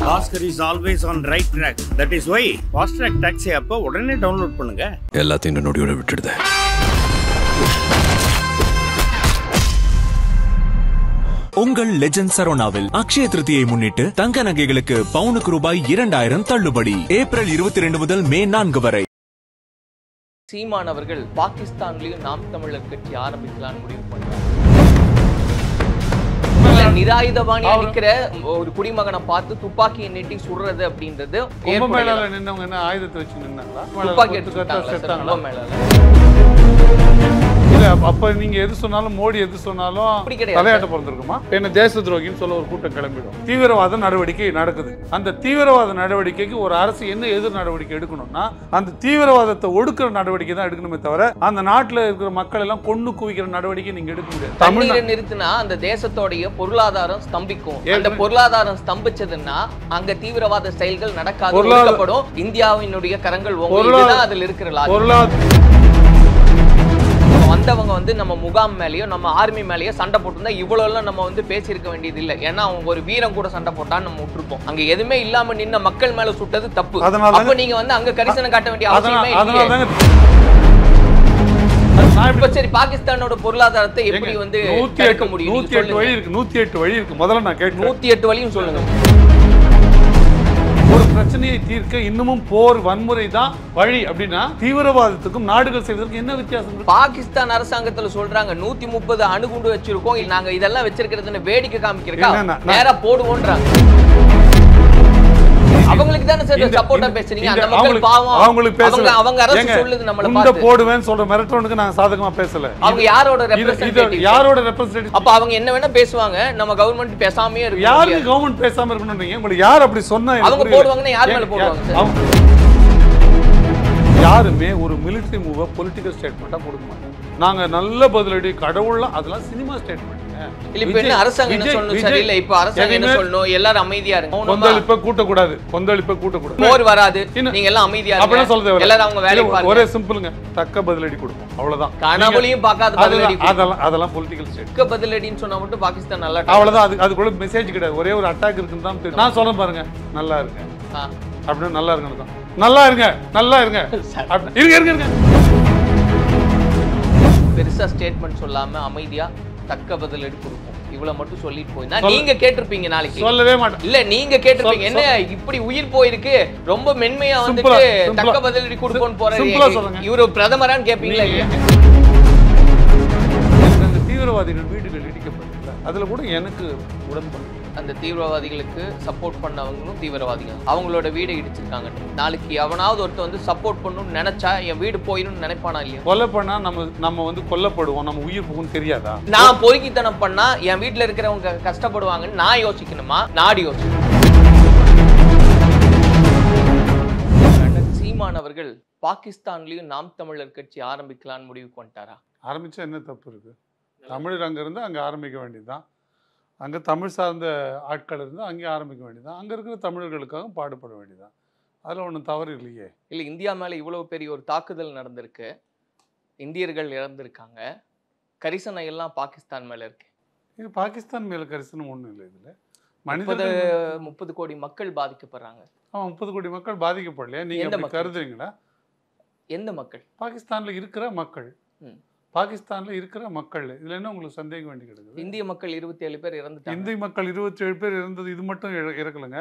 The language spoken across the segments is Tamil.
Oscar is always on right track. That is why Fast Track Taxi app உடனே டவுன்லோட் பண்ணுங்க. எல்லாத்தையும் நோடியோட விட்டுடுதே. உங்கள் லெஜெண்ட் சரோனாவில் அக்ஷய திருதியை முன்னிட்டு தங்க நகைகளுக்கு பவுனுக்கு ரூபாய் 2000 தள்ளுபடி. ஏப்ரல் 22 முதல் மே 4 வரை. சீமான் அவர்கள் பாகிஸ்தான்லயும் நாம் தமிழர் கட்சி ஆரம்பிக்கலாம்னு முடிவு பண்ணார். நிராயுதபாணியா நிக்கிற ஒரு குடிமகனை பார்த்து துப்பாக்கியை நீட்டி சுடுறது அப்படின்றது நின்னவங்க என்ன ஆயுதத்தை வச்சு நின்னாங்களா? துப்பாக்கி எடுத்துட்டாங்க. அப்ப நீங்க எது சொன்னாலும் மோடி எது சொன்னாலும் தலையாட்ட பிறந்திருக்குமா? என்ன தேச துரோகின்னு சொல்ல ஒரு கூட்டம் கிளம்பிடும். தீவிரவாத நடவடிக்கை நடக்குது. அந்த தீவிரவாத நடவடிக்கைக்கு ஒரு அரசு என்ன எதிர் நடவடிக்கை எடுக்கணும்னா அந்த தீவிரவாதத்தை ஒடுக்குற நடவடிக்கை தான் எடுக்கணுமே தவிர அந்த நாட்டுல இருக்கிற மக்கள் எல்லாம் கொண்டு குவிக்கிற நடவடிக்கை நீங்க எடுக்க முடியாது. தமிழை நிறுத்தினா அந்த தேசத்தோடைய பொருளாதாரம் ஸ்தம்பிக்கும். அந்த பொருளாதாரம் ஸ்தம்பிச்சதுன்னா அங்க தீவிரவாத செயல்கள் நடக்காது, ஒடுக்கப்படும். இந்தியாவினுடைய கரங்கள் அதுல இருக்கிற வந்தவங்க வந்து நம்ம முகாம் மேலேயோ நம்ம ஆர்மி மேலேயோ சண்டை போட்டுருந்தா இவ்வளவு எல்லாம் நம்ம வந்து பேசியிருக்க வேண்டியது இல்லை. ஏன்னா அவங்க ஒரு வீரம் கூட சண்டை போட்டான்னு நம்ம விட்டுருப்போம். அங்க எதுவுமே இல்லாம நின்ன மக்கள் மேல சுட்டது தப்பு. அப்ப நீங்க வந்து அங்க கரிசனம் காட்ட வேண்டிய அவசியமே இல்லை. சரி, பாகிஸ்தானோட பொருளாதாரத்தை எப்படி வந்து தடுக்க முடியும்? 108 வழி இருக்கு. 108 வழி இருக்கு. முதல்ல நான் கேட்கிறேன், 108 வழியும் சொல்லுங்க. ஒரு பிரச்சனையை தீர்க்க இன்னமும் போர் வன்முறை தான் வழி அப்படின்னா தீவிரவாதத்துக்கும் நாடுகள் செய்வதற்கு என்ன வித்தியாசம்? பாகிஸ்தான் அரசாங்கத்துல சொல்றாங்க 130 அணுகுண்டு வச்சிருக்கோம், நாங்க இதெல்லாம் வச்சிருக்கிறதுன்னு வேடிக்கை காமிக்கிறோம், நேரா போடுவோன்றாங்க. அவங்களுக்கு தான சார் சப்போர்ட்டா பேசுறீங்க. அந்த மக்கள் பாவம், அவங்களுக்கு பேசல. அவங்க அரசு சொல்லுது நம்மள பார்த்து போடுவேன்னு சொல்ற மிரட்டறவனுக்கு நான் சாதகமா பேசல. அவங்க யாரோட ரெப்ரசன்டேட்டிவ்? யாரோட ரெப்ரசன்டேட்டிவ்? அப்ப அவங்க என்ன வேணா பேசுவாங்க, நம்ம கவர்மெண்ட் பேசாமயே இருக்கு. யாரு கவர்மெண்ட் பேசாம இருக்கணும்ன்றீங்க? உங்களுக்கு யார் அப்படி சொன்னா? அவங்க போடுவாங்கன்னா யார் மேல போடுவாங்க சார்? யாருமே ஒரு மிலிட்டரி மூவ பொலிட்டிக்கல் ஸ்டேட்மெண்டா கொடுக்க மாட்டாங்க. நாங்க நல்ல பதிலடி கடவுள்லாம் அதெல்லாம் சினிமா ஸ்டேட்மெண்ட். இல்ல இப்ப என்ன அரசாங்கம் என்ன சொல்லணும்? சரி இல்ல இப்ப அரசாங்கம் என்ன சொல்லணும்? எல்லாரும் அமைதியா இருங்க, கொந்தளிப்ப கூட்ட கூடாது, கொந்தளிப்ப கூட்ட கூடாது, போர் வராது, நீங்க எல்லாம் அமைதியா இருங்க அப்படியே சொல்றது. எல்லாரும் அவங்க வேலையை பாருங்க. ஒரே சிம்பிள்ங்க, தக்க பதிலடி கொடுப்போம், அவ்வளவுதான். கனவுலயும் பார்க்காத பதிலடி. அதெல்லாம் பொலிட்டிக்கல் ஸ்டேட். தக்க பதிலடின்னு சொன்னா மட்டும் பாகிஸ்தான் நல்லா, அவ்வளவுதான். அதுக்குள்ள மெசேஜ் கிடையாது. ஒரே ஒரு அட்டாக் இருக்குன்னு தான் தெரியும். நான் சொல்றேன் பாருங்க, நல்லா இருங்க அப்படின்னு. நல்லா இருங்கன்னு தான். நல்லா இருங்க, நல்லா இருங்க, இருங்க இருங்க இருங்க. பெருசா ஸ்டேட்மெண்ட் சொல்லாம அமைதியா தக்க பதிலடி கொடுப்போம், இவ்வளவு மட்டும் சொல்லிட்டு போய் நீங்க கேட்டிருப்பீங்க. நாளைக்கு சொல்லவே மாட்டேன். இல்ல நீங்க கேட்டிருப்பீங்க, என்ன இப்படி உயிர் போயிருக்கு, ரொம்ப மென்மையா வந்துட்டு தக்க பதிலடி கொடுப்போம்னு போறாரு, இவரு பிரதமரான்னு கேட்பீங்களா? அந்த தீவிரவாதிகள் வீடுகள் இடிக்கப்பட்டது, அதுல கூட எனக்கு உடன்பாடு. அந்த தீவிரவாதிகளுக்கு சப்போர்ட் பண்ணவங்களும் தீவிரவாதிகள், அவங்களோட வீடை இடிச்சிருக்காங்க. நாளைக்கு எவனாவது ஒருத்தர் வந்து சப்போர்ட் பண்ணணும்னு நினைச்சா என் வீடு போயிடும் நினைப்பானா இல்லையா? கொலை பண்ணா நம்ம வந்து கொல்லப்படுவோம், நம்ம உயிர் போகும் தெரியாதா? நான் பொறுக்கித்தனம் பண்ணா என் வீட்டுல இருக்கிறவங்க கஷ்டப்படுவாங்கன்னு நான் யோசிக்கணுமா? நாடு யோசிக்கணும். சீமான் அவர்கள் பாகிஸ்தான்லயும் நாம் தமிழர் கட்சி ஆரம்பிக்கலான்னு முடிவுக்கு வந்துட்டாரா? ஆரம்பிச்சா என்ன தப்பு இருக்கு? தமிழர் அங்க இருந்து அங்க ஆரம்பிக்க வேண்டியதுதான். அங்கே தமிழ் சார்ந்த ஆட்கள் இருந்து அங்கே ஆரம்பிக்க வேண்டியதான். அங்கே இருக்கிற தமிழர்களுக்காக பாடுபட வேண்டியதான். அதில் ஒன்றும் தவறு இல்லையே. இல்லை, இந்தியா மேலே இவ்வளோ பெரிய ஒரு தாக்குதல் நடந்திருக்கு, இந்தியர்கள் இறந்துருக்காங்க, கரிசனை எல்லாம் பாகிஸ்தான் மேலே இருக்கு. இது பாகிஸ்தான் மேலே கரிசனம் ஒன்றும் இல்லை. இதில் 30 கோடி மக்கள் பாதிக்கப்படுறாங்க. 30 கோடி மக்கள் பாதிக்கப்படலையா? நீங்கள் கருதுறீங்களா? எந்த மக்கள்? பாகிஸ்தானில் இருக்கிற மக்கள். பாகிஸ்தான்ல இருக்கிற மக்கள். இதுல என்ன உங்களுக்கு சந்தேகம் வேண்டி கிடக்குது? இந்திய மக்கள் 27 பேர் இறந்துட்டாங்க. இந்திய மக்கள் 27 பேர் இறந்தது இது மட்டும் இறக்கலைங்க.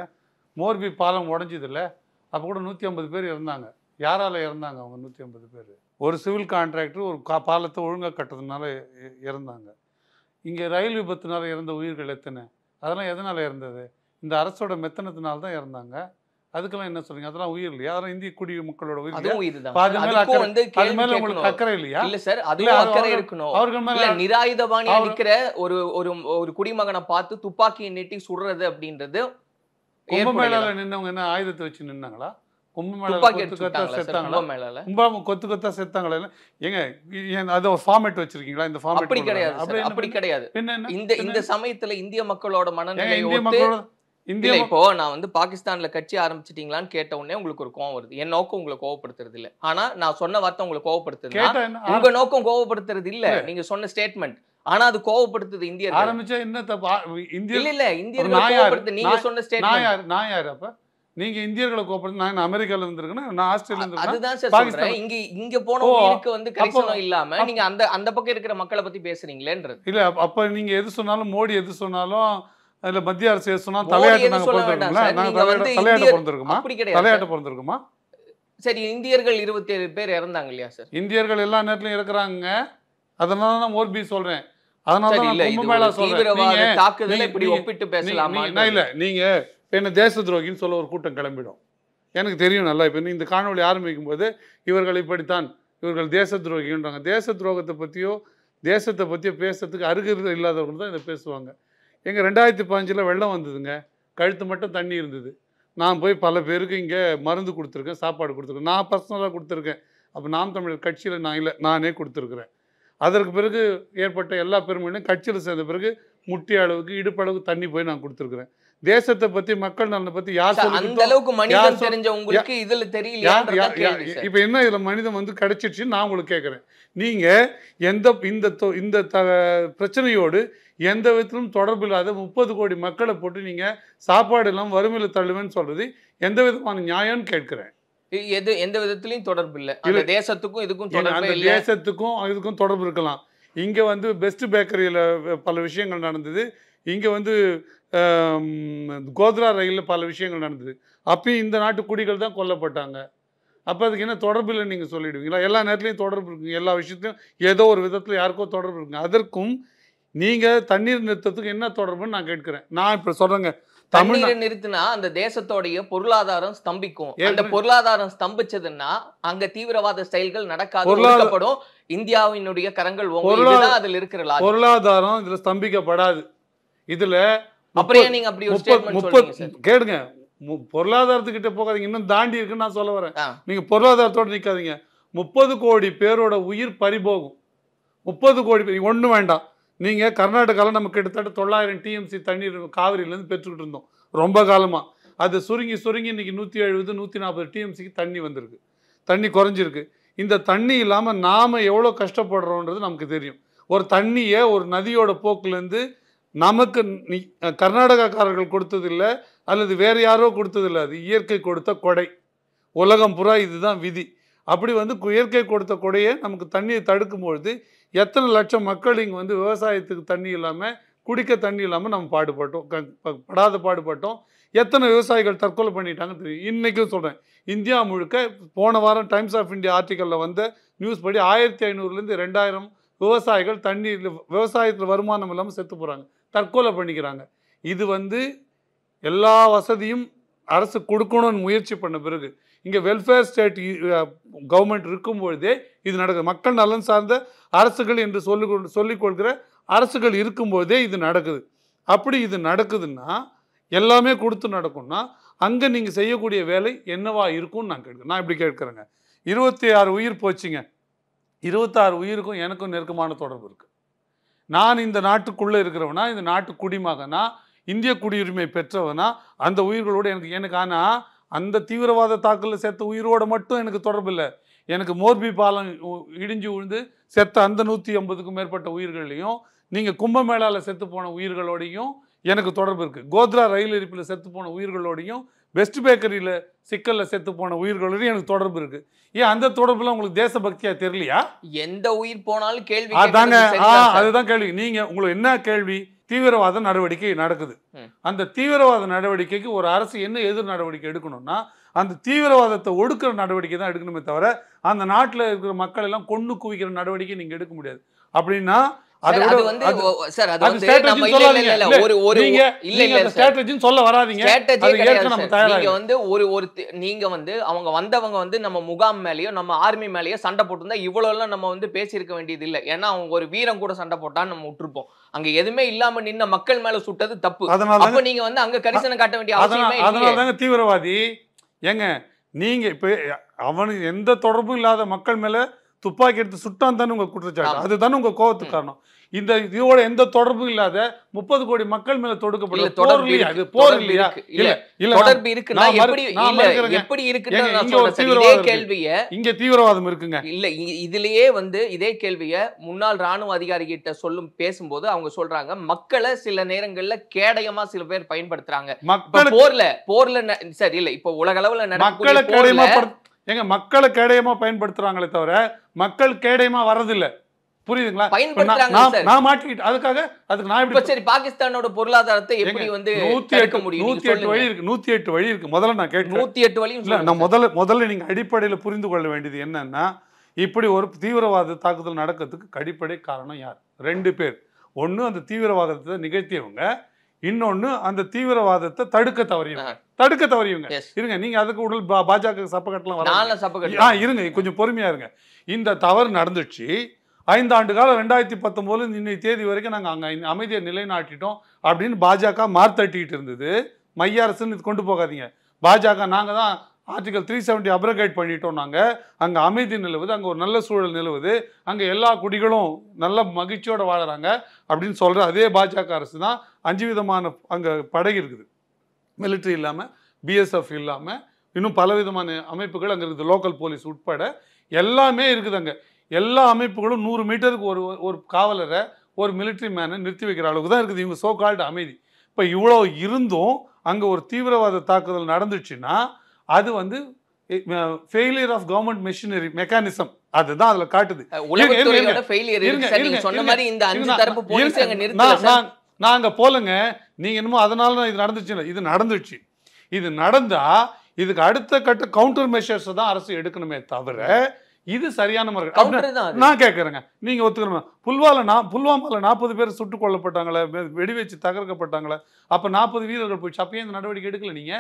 மோர்பி பாலம் உடஞ்சது இல்லை, அப்போ கூட 150 பேர் இறந்தாங்க. யாரால இறந்தாங்க அவங்க 150 பேர்? ஒரு சிவில் கான்ட்ராக்டர் ஒரு பாலத்தை ஒழுங்காக கட்டுறதுனால இறந்தாங்க. இங்கே ரயில் விபத்துனால இறந்த உயிர்கள் எத்தனை? அதெல்லாம் எதனால இறந்தது? இந்த அரசோட மெத்தனத்தினால தான் இறந்தாங்க. அதுக்கெல்லாம் என்ன சொல்றீங்க? அதெல்லாம் உயிர் இல்லையா? அதெல்லாம் இந்திய குடி மக்களோட உயிர். அது மேல உங்களுக்கு அக்கறை இல்லையா? இல்ல சார், அதுவும் அக்கறை இருக்கணும். அவர்கள் மேல நிராயுதபாணியா நிக்கிற ஒரு குடிமகனை பார்த்து துப்பாக்கியை நீட்டி சுடுறது அப்படின்றது. கும்பமேளால நின்னவங்க என்ன ஆயுதத்தை வச்சு நின்னாங்களா? கும்பமேளால கொத்து கொத்தா செத்தாங்களா? ஏங்க அது ஃபார்மேட் வச்சிருக்கீங்களா? இந்த ஃபார்மேட் அப்படி கிடையாது, அப்படி கிடையாது. இந்த சமயத்துல இந்திய மக்களோட மனநிலை இல்ல. இப்போ நான் வந்து பாகிஸ்தான்ல கட்சி ஆரம்பிச்சிட்டீங்களான்னு கேட்ட உடனே உங்களுக்கு ஒரு கோவம் வருது. என் நோக்கம் உங்களை கோவப்படுத்துறது இல்ல. ஆனா நான் சொன்ன வார்த்தை உங்களை கோவப்படுத்துது. உங்க நோக்கம் கோவப்படுத்துறது இல்ல. நீங்க சொன்ன ஸ்டேட்மெண்ட் ஆனா அது கோவப்படுத்துது இந்தியர்கள். ஆரம்பிச்சா என்ன தப்பு? இல்ல இந்தியர்கள் கோவப்படுத்து. நீங்க சொன்ன ஸ்டேட்மென்ட் நான் யார் அப்ப? நீங்க இந்தியர்களை கோவப்படுத்து. நான் அமெரிக்கால இருந்திருக்கேன், நான் ஆஸ்திரேலியால இருந்திருக்கேன். அதுதான் சார் சொல்றேன். இங்க போன உயிருக்கு வந்து கரிசனம் இல்லாம நீங்க அந்த பக்கம் இருக்கிற மக்களை பத்தி பேசுறீங்களேன்றது. இல்ல அப்ப நீங்க எது சொன்னாலும், மோடி எது சொன்னாலும், இல்ல மத்திய அரசு எது சொன்னாலும் தலையாட்ட நாங்க பிறந்திருக்கோம்ல. நாங்க தலையாட்ட பிறந்திருக்குமா? தலையாட்ட பிறந்திருக்குமா? சரி, இந்தியர்கள் 27 பேர் இறந்தாங்க இல்லையா சார்? இந்தியர்கள் எல்லா நேரத்திலும் இருக்கிறாங்க. அதனால தான் மோர்பி சொல்றேன். அதனால தான் கும்பமேளா சொல்றேன். தாக்குதலை இப்படி ஒப்பிட்டு பேசலாமா? இல்ல நீங்க என்ன தேச துரோகின்னு சொல்ல ஒரு கூட்டம் கிளம்பிடும். எனக்கு தெரியும் நல்லா. இப்ப இந்த காணொலி ஆரம்பிக்கும் போது இவர்கள் இப்படித்தான், இவர்கள் தேச துரோகின்றாங்க. தேச துரோகத்தை பத்தியோ தேசத்தை பத்தியோ பேசுறதுக்கு அருகருகே இல்லாதவர்கள் தான் இதை பேசுவாங்க. எங்க 2015 வெள்ளம் வந்ததுங்க. கழுத்து மட்டும் தண்ணி இருந்தது. நான் போய் பல பேருக்கு இங்கே மருந்து கொடுத்துருக்கேன், சாப்பாடு கொடுத்துருக்கேன். நான் பர்சனலாக கொடுத்துருக்கேன். அப்போ நாம் தமிழர் கட்சியில் நான் இல்லை, நானே கொடுத்துருக்குறேன். அதற்கு பிறகு ஏற்பட்ட எல்லா பெருமையும் கட்சியில் சேர்ந்த பிறகு முட்டி அளவுக்கு இடுப்பளவுக்கு தண்ணி போய் நான் கொடுத்துருக்குறேன். தேசத்தை பற்றி மக்கள் நலனை பற்றி யார் அந்த அளவுக்கு மனிதன் தெரிஞ்ச உங்களுக்கு இதுல தெரியல. இப்போ என்ன இதில் மனிதன் வந்து கிடைச்சிடுச்சுன்னு நான் உங்களுக்கு கேட்குறேன். நீங்கள் இந்த பிரச்சனையோடு எந்த விதத்திலும் தொடர்பு இல்லாத 30 கோடி மக்களை போட்டு நீங்கள் சாப்பாடு இல்லாமல் வறுமையில் தள்ளுவேன்னு சொல்றது எந்த விதமான நியாயம்னு கேட்கிறேன். எந்த விதத்திலையும் தொடர்பு இல்லை. அந்த தேசத்துக்கும் இதுக்கும் தொடர்பு இல்லை. தேசத்துக்கும் இதுக்கும் தொடர்பு இருக்கலாம். இங்கே வந்து பெஸ்ட் பேக்கரியில் பல விஷயங்கள் நடந்தது. இங்கே வந்து கோத்ரா ரயிலில் பல விஷயங்கள் நடந்தது. அப்பயும் இந்த நாட்டு குடிகள் தான் கொல்லப்பட்டாங்க. அப்போ அதுக்கு என்ன தொடர்பு இல்லைன்னு நீங்கள் சொல்லிடுவீங்களா? எல்லா நேரத்துலையும் தொடர்பு இருக்குங்க. எல்லா விஷயத்துலையும் ஏதோ ஒரு விதத்தில் யாருக்கோ தொடர்பு இருக்குங்க. அதற்கும் நீங்கள் தண்ணீர் நிறுத்தத்துக்கு என்ன தொடர்புன்னு நான் கேட்கிறேன். நான் இப்போ சொல்கிறேங்க, தண்ணீரை நிறுத்தினா அந்த தேசத்தோடைய பொருளாதாரம் ஸ்தம்பிக்கும். அந்த பொருளாதாரம் ஸ்தம்பிச்சதுன்னா அங்க தீவிரவாத செயல்கள் நடக்காது. இந்தியாவினுடைய கரங்கள் அதுல இருக்கிற பொருளாதாரம் இதுல ஸ்தம்பிக்கப்படாது. இதுல அப்புறம் நீங்க அப்படி ஒரு ஸ்டேட்மென்ட் சொல்றீங்க. கேளுங்க, பொருளாதாரத்துக்கிட்ட போகாதீங்க, இன்னும் தாண்டி இருக்குன்னு நான் சொல்ல வரேன். நீங்க பொருளாதாரத்தோட நிக்காதீங்க. 30 கோடி பேரோட உயிர் பறிபோகும். 30 கோடி பேர் ஒன்றும் வேண்டாம். நீங்கள் கர்நாடகாவில் நம்ம கிட்டத்தட்ட 900 TMC தண்ணீர் காவிரியிலேருந்து பெற்றுக்கிட்டு இருந்தோம் ரொம்ப காலமாக. அது சுருங்கி இன்றைக்கி 170 140 TMCக்கு தண்ணி வந்திருக்கு. தண்ணி குறைஞ்சிருக்கு. இந்த தண்ணி இல்லாமல் நாம் எவ்வளோ கஷ்டப்படுறோன்றது நமக்கு தெரியும். ஒரு தண்ணியை ஒரு நதியோட போக்குலேருந்து நமக்கு கர்நாடகாக்காரர்கள் கொடுத்ததில்லை, அல்லது வேறு யாரோ கொடுத்ததில்லை. அது இயற்கை கொடுத்த கொடை. உலகம் புறா இதுதான் விதி. அப்படி வந்து இயற்கை கொடுத்த கொடையை நமக்கு தண்ணியை தடுக்கும்பொழுது எத்தனை லட்சம் மக்கள் இங்கே வந்து விவசாயத்துக்கு தண்ணி இல்லாமல், குடிக்க தண்ணி இல்லாமல் நம்ம பாடுபட்டோம். எத்தனை விவசாயிகள் தற்கொலை பண்ணிட்டாங்க தெரியும். இன்றைக்கும் சொல்கிறேன், இந்தியா முழுக்க போன வாரம் டைம்ஸ் ஆஃப் இந்தியா ஆர்டிக்கலில் வந்த நியூஸ் படி 1500லேருந்து 2000 விவசாயிகள் விவசாயத்தில் வருமானம் இல்லாமல் செத்து போகிறாங்க, தற்கொலை பண்ணிக்கிறாங்க. இது வந்து எல்லா வசதியும் அரசு கொடுக்கணும்னு முயற்சி பண்ண பிறகு இங்கே வெல்ஃபேர் ஸ்டேட் கவர்மெண்ட் இருக்கும்பொழுதே இது நடக்குது. மக்கள் நலன் சார்ந்த அரசுகள் என்று சொல்லிக்கொள்கிற அரசுகள் இருக்கும்போதே இது நடக்குது. அப்படி இது நடக்குதுன்னா, எல்லாமே கொடுத்து நடக்கும்னா, அங்கே நீங்கள் செய்யக்கூடிய வேலை என்னவா இருக்கும்னு நான் கேட்குறேன். நான் இப்படி கேட்குறேங்க, 26 உயிர் போச்சுங்க. 26 உயிருக்கும் எனக்கும் நெருக்கமான தொடர்பு இருக்குது. நான் இந்த நாட்டுக்குள்ளே இருக்கிறவனா, இந்த நாட்டு குடிமகனா, இந்திய குடியுரிமை பெற்றவனா, அந்த உயிர்களோடு எனக்கு ஆனால் அந்த தீவிரவாத தாக்கலில் செத்த உயிரோடு மட்டும் எனக்கு தொடர்பு இல்லை. எனக்கு மோர்பி பாலம் இடிஞ்சு விழுந்து செத்த அந்த 150க்கும் மேற்பட்ட உயிர்களையும், நீங்கள் கும்பமேளாவில் செத்து போன உயிர்களோடையும் எனக்கு தொடர்பு இருக்குது. கோத்ரா ரயில் எரிப்பில் செத்து போன உயிர்களோடையும், பெஸ்ட் பேக்கரியில் சிக்கலில் செத்து போன உயிர்களோடையும் எனக்கு தொடர்பு இருக்குது. ஏன் அந்த தொடர்புலாம் உங்களுக்கு தேசபக்தியா தெரியலையா? எந்த உயிர் போனாலும் கேள்வி அதுதான் கேள்வி. நீங்கள் உங்களுக்கு என்ன கேள்வி? தீவிரவாத நடவடிக்கை நடக்குது. அந்த தீவிரவாத நடவடிக்கைக்கு ஒரு அரசு என்ன எதிர் நடவடிக்கை எடுக்கணும்னா, அந்த தீவிரவாதத்தை ஒடுக்கிற நடவடிக்கை தான் எடுக்கணுமே தவிர, அந்த நாட்டில் இருக்கிற மக்கள் எல்லாம் கொண்டு குவிக்கிற நடவடிக்கை நீங்க எடுக்க முடியாது. அப்படின்னா அவங்க வந்தவங்க வந்து நம்ம முகாம் மேலயோ நம்ம ஆர்மி மேலயோ சண்டை போட்டிருந்தா இவ்வளவு எல்லாம் நம்ம வந்து பேசியிருக்க வேண்டியது இல்லை. ஏன்னா அவங்க ஒரு வீரம் கூட சண்டை போட்டான்னு நம்ம விட்டுருப்போம். அங்க எதுவுமே இல்லாம நின்ன மக்கள் மேல சுட்டது தப்பு. அப்ப நீங்க வந்து அங்க கரிசனம் காட்ட வேண்டிய அவசியமே இல்லை. அதனாலதாங்க தீவிரவாதி ஏங்க நீங்க இப்ப அவனுக்கு எந்த தொடர்பும் இல்லாத மக்கள் மேல துப்பாக்கி எடுத்து சுட்டான் தானே உங்க குற்றச்சாட்டு, அதுதானே உங்க கோவத்துக்கு காரணம். இந்த இதோட எந்த தொடர்பும் இல்லாத 30 கோடி மக்கள் மேல தொடுக்கப்பட்ட போர் இல்லையா? அது போர் இல்லையா? இல்ல இல்ல தொடர்பு இருக்குன்னா எப்படி இருக்குன்னு நான் சொல்றேன். இதே கேள்வியை இங்க தீவிரவாதம் இருக்குங்க. இல்ல இதுலயே இதே கேள்வியை முன்னாள் ராணுவ அதிகாரி கிட்ட பேசும்போது அவங்க சொல்றாங்க, மக்களை சில நேரங்கள்ல கேடயமா சில பேர் பயன்படுத்துறாங்க. போர்ல சரி இல்ல இப்ப உலக அளவுல மக்களை கேடயமா பயன்படுத்துறாங்களே தவிர மக்கள் கேடயமா வர்றதில்லை. புரியுதுங்களா? நான் மாட்டிக்கிட்டு அதுக்கு நான் எப்படி சரி பாகிஸ்தானோட பொருளாதாரத்தை எப்படி தடுக்க முடியும்? 108 வழி இருக்கு. முதல்ல நான் கேட்கிறேன் 108 வழி இல்ல. நான் முதல்ல நீங்க அடிப்படையில புரிந்து கொள்ள வேண்டியது என்னன்னா, இப்படி ஒரு தீவிரவாத தாக்குதல் நடக்கிறதுக்கு அடிப்படை காரணம் யார்? 2 பேர். ஒண்ணு அந்த தீவிரவாதத்தை நிகழ்த்தியவங்க, இன்னொன்னு அந்த தீவிரவாதத்தை தடுக்க தவறியவங்க. இருங்க, நீங்க அதுக்கு உடல் பாஜக சப்பக்கட்டலாம் இருங்க, கொஞ்சம் பொறுமையா இருங்க. இந்த தவறு நடந்துச்சு. 5 ஆண்டு காலம் 2019 இன்னைக்கு தேதி வரைக்கும் நாங்கள் அங்கே அமைதியை நிலைநாட்டிட்டோம் அப்படின்னு பாஜக மார்த்தட்டிட்டு இருந்தது. மைய அரசுன்னு இது கொண்டு போகாதீங்க. பாஜக நாங்கள் தான் ஆர்டிகல் 370 அப்ரகேட் பண்ணிட்டோம். நாங்கள் அங்கே அமைதி நிலவுது, அங்கே ஒரு நல்ல சூழல் நிலவுது, அங்கே எல்லா குடிகளும் நல்ல மகிழ்ச்சியோடு வாழறாங்க அப்படின்னு சொல்கிற அதே பாஜக அரசு தான் 5 விதமான அங்கே படகு இருக்குது. மிலிட்ரி இல்லாமல், பிஎஸ்எஃப் இல்லாமல், இன்னும் பலவிதமான அமைப்புகள் அங்கே இருக்குது. லோக்கல் போலீஸ் உட்பட எல்லாமே இருக்குது. அங்கே எல்லா அமைப்புகளும் 100 மீட்டருக்கு ஒரு காவலரை, ஒரு மிலிட்ரி மேனை நிறுத்தி வைக்கிற அளவுக்கு தான் இருக்குது இவங்க சோ கால்டு அமைதி. இப்போ இவ்வளோ இருந்தும் அங்கே ஒரு தீவிரவாத தாக்குதல் நடந்துச்சுன்னா அது failure of government machinery mechanism அதுதான் அதில் காட்டுது. நான் அங்கே போலங்க, நீங்கள் என்னமோ அதனால தான் இது நடந்துச்சு. இது நடந்துச்சு. இது நடந்தா இதுக்கு அடுத்த கட்ட கவுண்டர் மெஷர்ஸ் தான் அரசு எடுக்கணுமே தவிர இது சரியான முறை நான் கேட்கறேங்க. நீங்க ஒத்துக்கணும், புல்வாமால 40 பேர் சுட்டுக் கொல்லப்பட்டாங்களே, வெடி வச்சு தகர்க்கப்பட்டாங்களே, அப்ப 40 வீரர்கள் போயிடுச்சு. அப்பயும் இந்த நடவடிக்கை எடுக்கல நீங்க.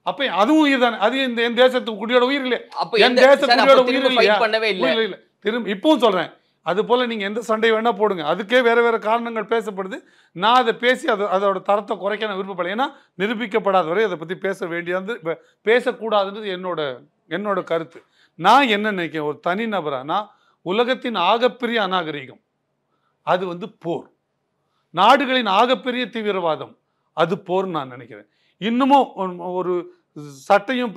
அப்ப அதுவும் உயிர் தானே, அது என் தேசத்துக்கு குடியோட உயிர் இல்லையா? என் தேசத்துக்கு உயிர் இல்லையா? திரும்ப இப்பவும் சொல்றேன், அது போல நீங்க எந்த சண்டை வேணா போடுங்க, அதுக்கே வேற வேற காரணங்கள் பேசப்படுது. நான் அதை பேசி அதோட தரத்தை குறைக்க நான் விருப்பப்படல. ஏன்னா நிரூபிக்கப்படாத வரை அதை பத்தி பேசக்கூடாதுன்றது என்னோட கருத்து. நான் என்ன நினைக்கிறேன், ஒரு தனி நபரானா உலகத்தின் ஆகப்பெரிய அநாகரிகம் அது போர், நாடுகளின் ஆகப்பெரிய தீவிரவாதம் அது போர் நான் நினைக்கிறேன். இன்னமும் ஒரு சட்டையும்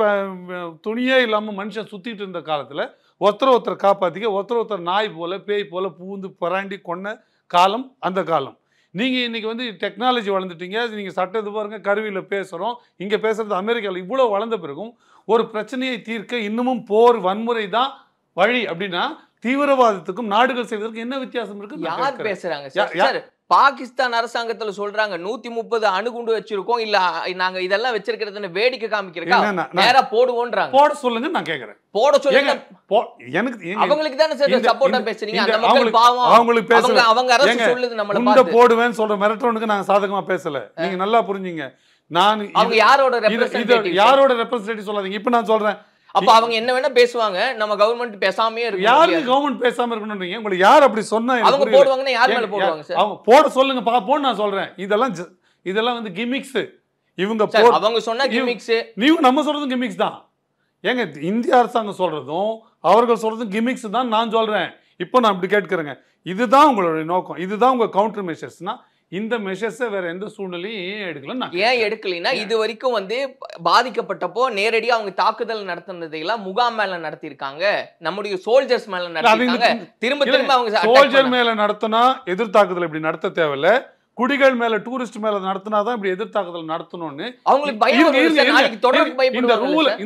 துணியே இல்லாமல் மனுஷன் சுத்திட்டு இருந்த காலத்தில் ஒருத்தர் காப்பாற்றிக்க ஒருத்தர் நாய் போல பேய் போல பூந்து பராண்டி கொன்ன காலம் அந்த காலம். நீங்கள் இன்னைக்கு டெக்னாலஜி வளர்ந்துட்டீங்க. நீங்கள் சட்டத்து பாருங்க, கருவியில் பேசுகிறோம், இங்கே பேசுறது அமெரிக்காவில். இவ்வளோ வளர்ந்த பிறகும் ஒரு பிரச்சனையை தீர்க்க இன்னமும் போர் வன்முறை தான் வழி அப்படின்னா தீவிரவாதத்துக்கும் நாடுகள் செய்வதற்கு என்ன வித்தியாசம் இருக்கு? யார் பேசுறாங்க? பாகிஸ்தான் அரசாங்கத்துல சொல்றாங்க 130 அணுகுண்டு வச்சிருக்கோம், இல்ல நாங்க இதெல்லாம் வச்சிருக்கிறதுன்னு வேடிக்கை காமிக்கிறோம், நேரா போடுவோன்றாங்க. போட சொல்லுங்க, நான் கேக்குறேன். போட சொல்லுங்க. எனக்கு அவங்களுக்கு தானே சார் சப்போர்ட்டா பேசுறீங்க. அந்த மக்கள் பாவம், அவங்களுக்கு பேசல, அவங்க அரசு சொல்லுது நம்மள பார்த்து போடுவேன்னு சொல்ற மிரட்டறவனுக்கு நான் சாதகமா பேசல. நீங்க நல்லா புரிஞ்சுங்க. அவங்க யாரோட ரெப்ரசன்டேட்டிவ் சொல்லாதீங்க. இப்ப நான் சொல்றேன், அப்ப அவங்க என்ன வேணா பேசுவாங்க, நம்ம கவர்மெண்ட் பேசாமயே இருக்கு. யாரு கவர்மெண்ட் பேசாம இருக்கணும்ன்றீங்க? உங்களுக்கு யார் அப்படி சொன்னா? அவங்க போடுவாங்கன்னா யார் மேல போடுவாங்க சார்? அவங்க போட சொல்லுங்க பாப்போம். நான் சொல்றேன், இதெல்லாம் கிமிக்ஸ். இவங்க அவங்க சொன்னா கிமிக்ஸ், நீங்க நம்ம சொல்றதும் கிமிக்ஸ் தான். ஏங்க இந்திய அரசாங்கம் சொல்றதும் அவர்கள் சொல்றதும் கிமிக்ஸ் தான் நான் சொல்றேன். இப்போ நான் அப்படி கேட்கிறேங்க, இதுதான் உங்களுடைய நோக்கம், இதுதான் உங்க கவுண்டர் மெஷர்ஸ்னா இந்த மெஷர்ஸை வேற எந்த சூழ்நிலையும் ஏன் எடுக்கலைன்னா இது வரைக்கும் பாதிக்கப்பட்டப்போ நேரடியாக அவங்க தாக்குதல் நடத்தினதையெல்லாம் முகாம் மேல நடத்திருக்காங்க, நம்முடைய சோல்ஜர்ஸ் மேல நடத்திருக்காங்க. திரும்ப அவங்க சோல்ஜர் மேல நடத்தினா எதிர்த்தாக்குதல் இப்படி நடத்த தேவையில்ல. குடிகள் மேல, டூரிஸ்ட் மேல நடத்தினாதான் இப்படி எதிர்த்தாக்குதல் நடத்தணும்னு அவங்களுக்கு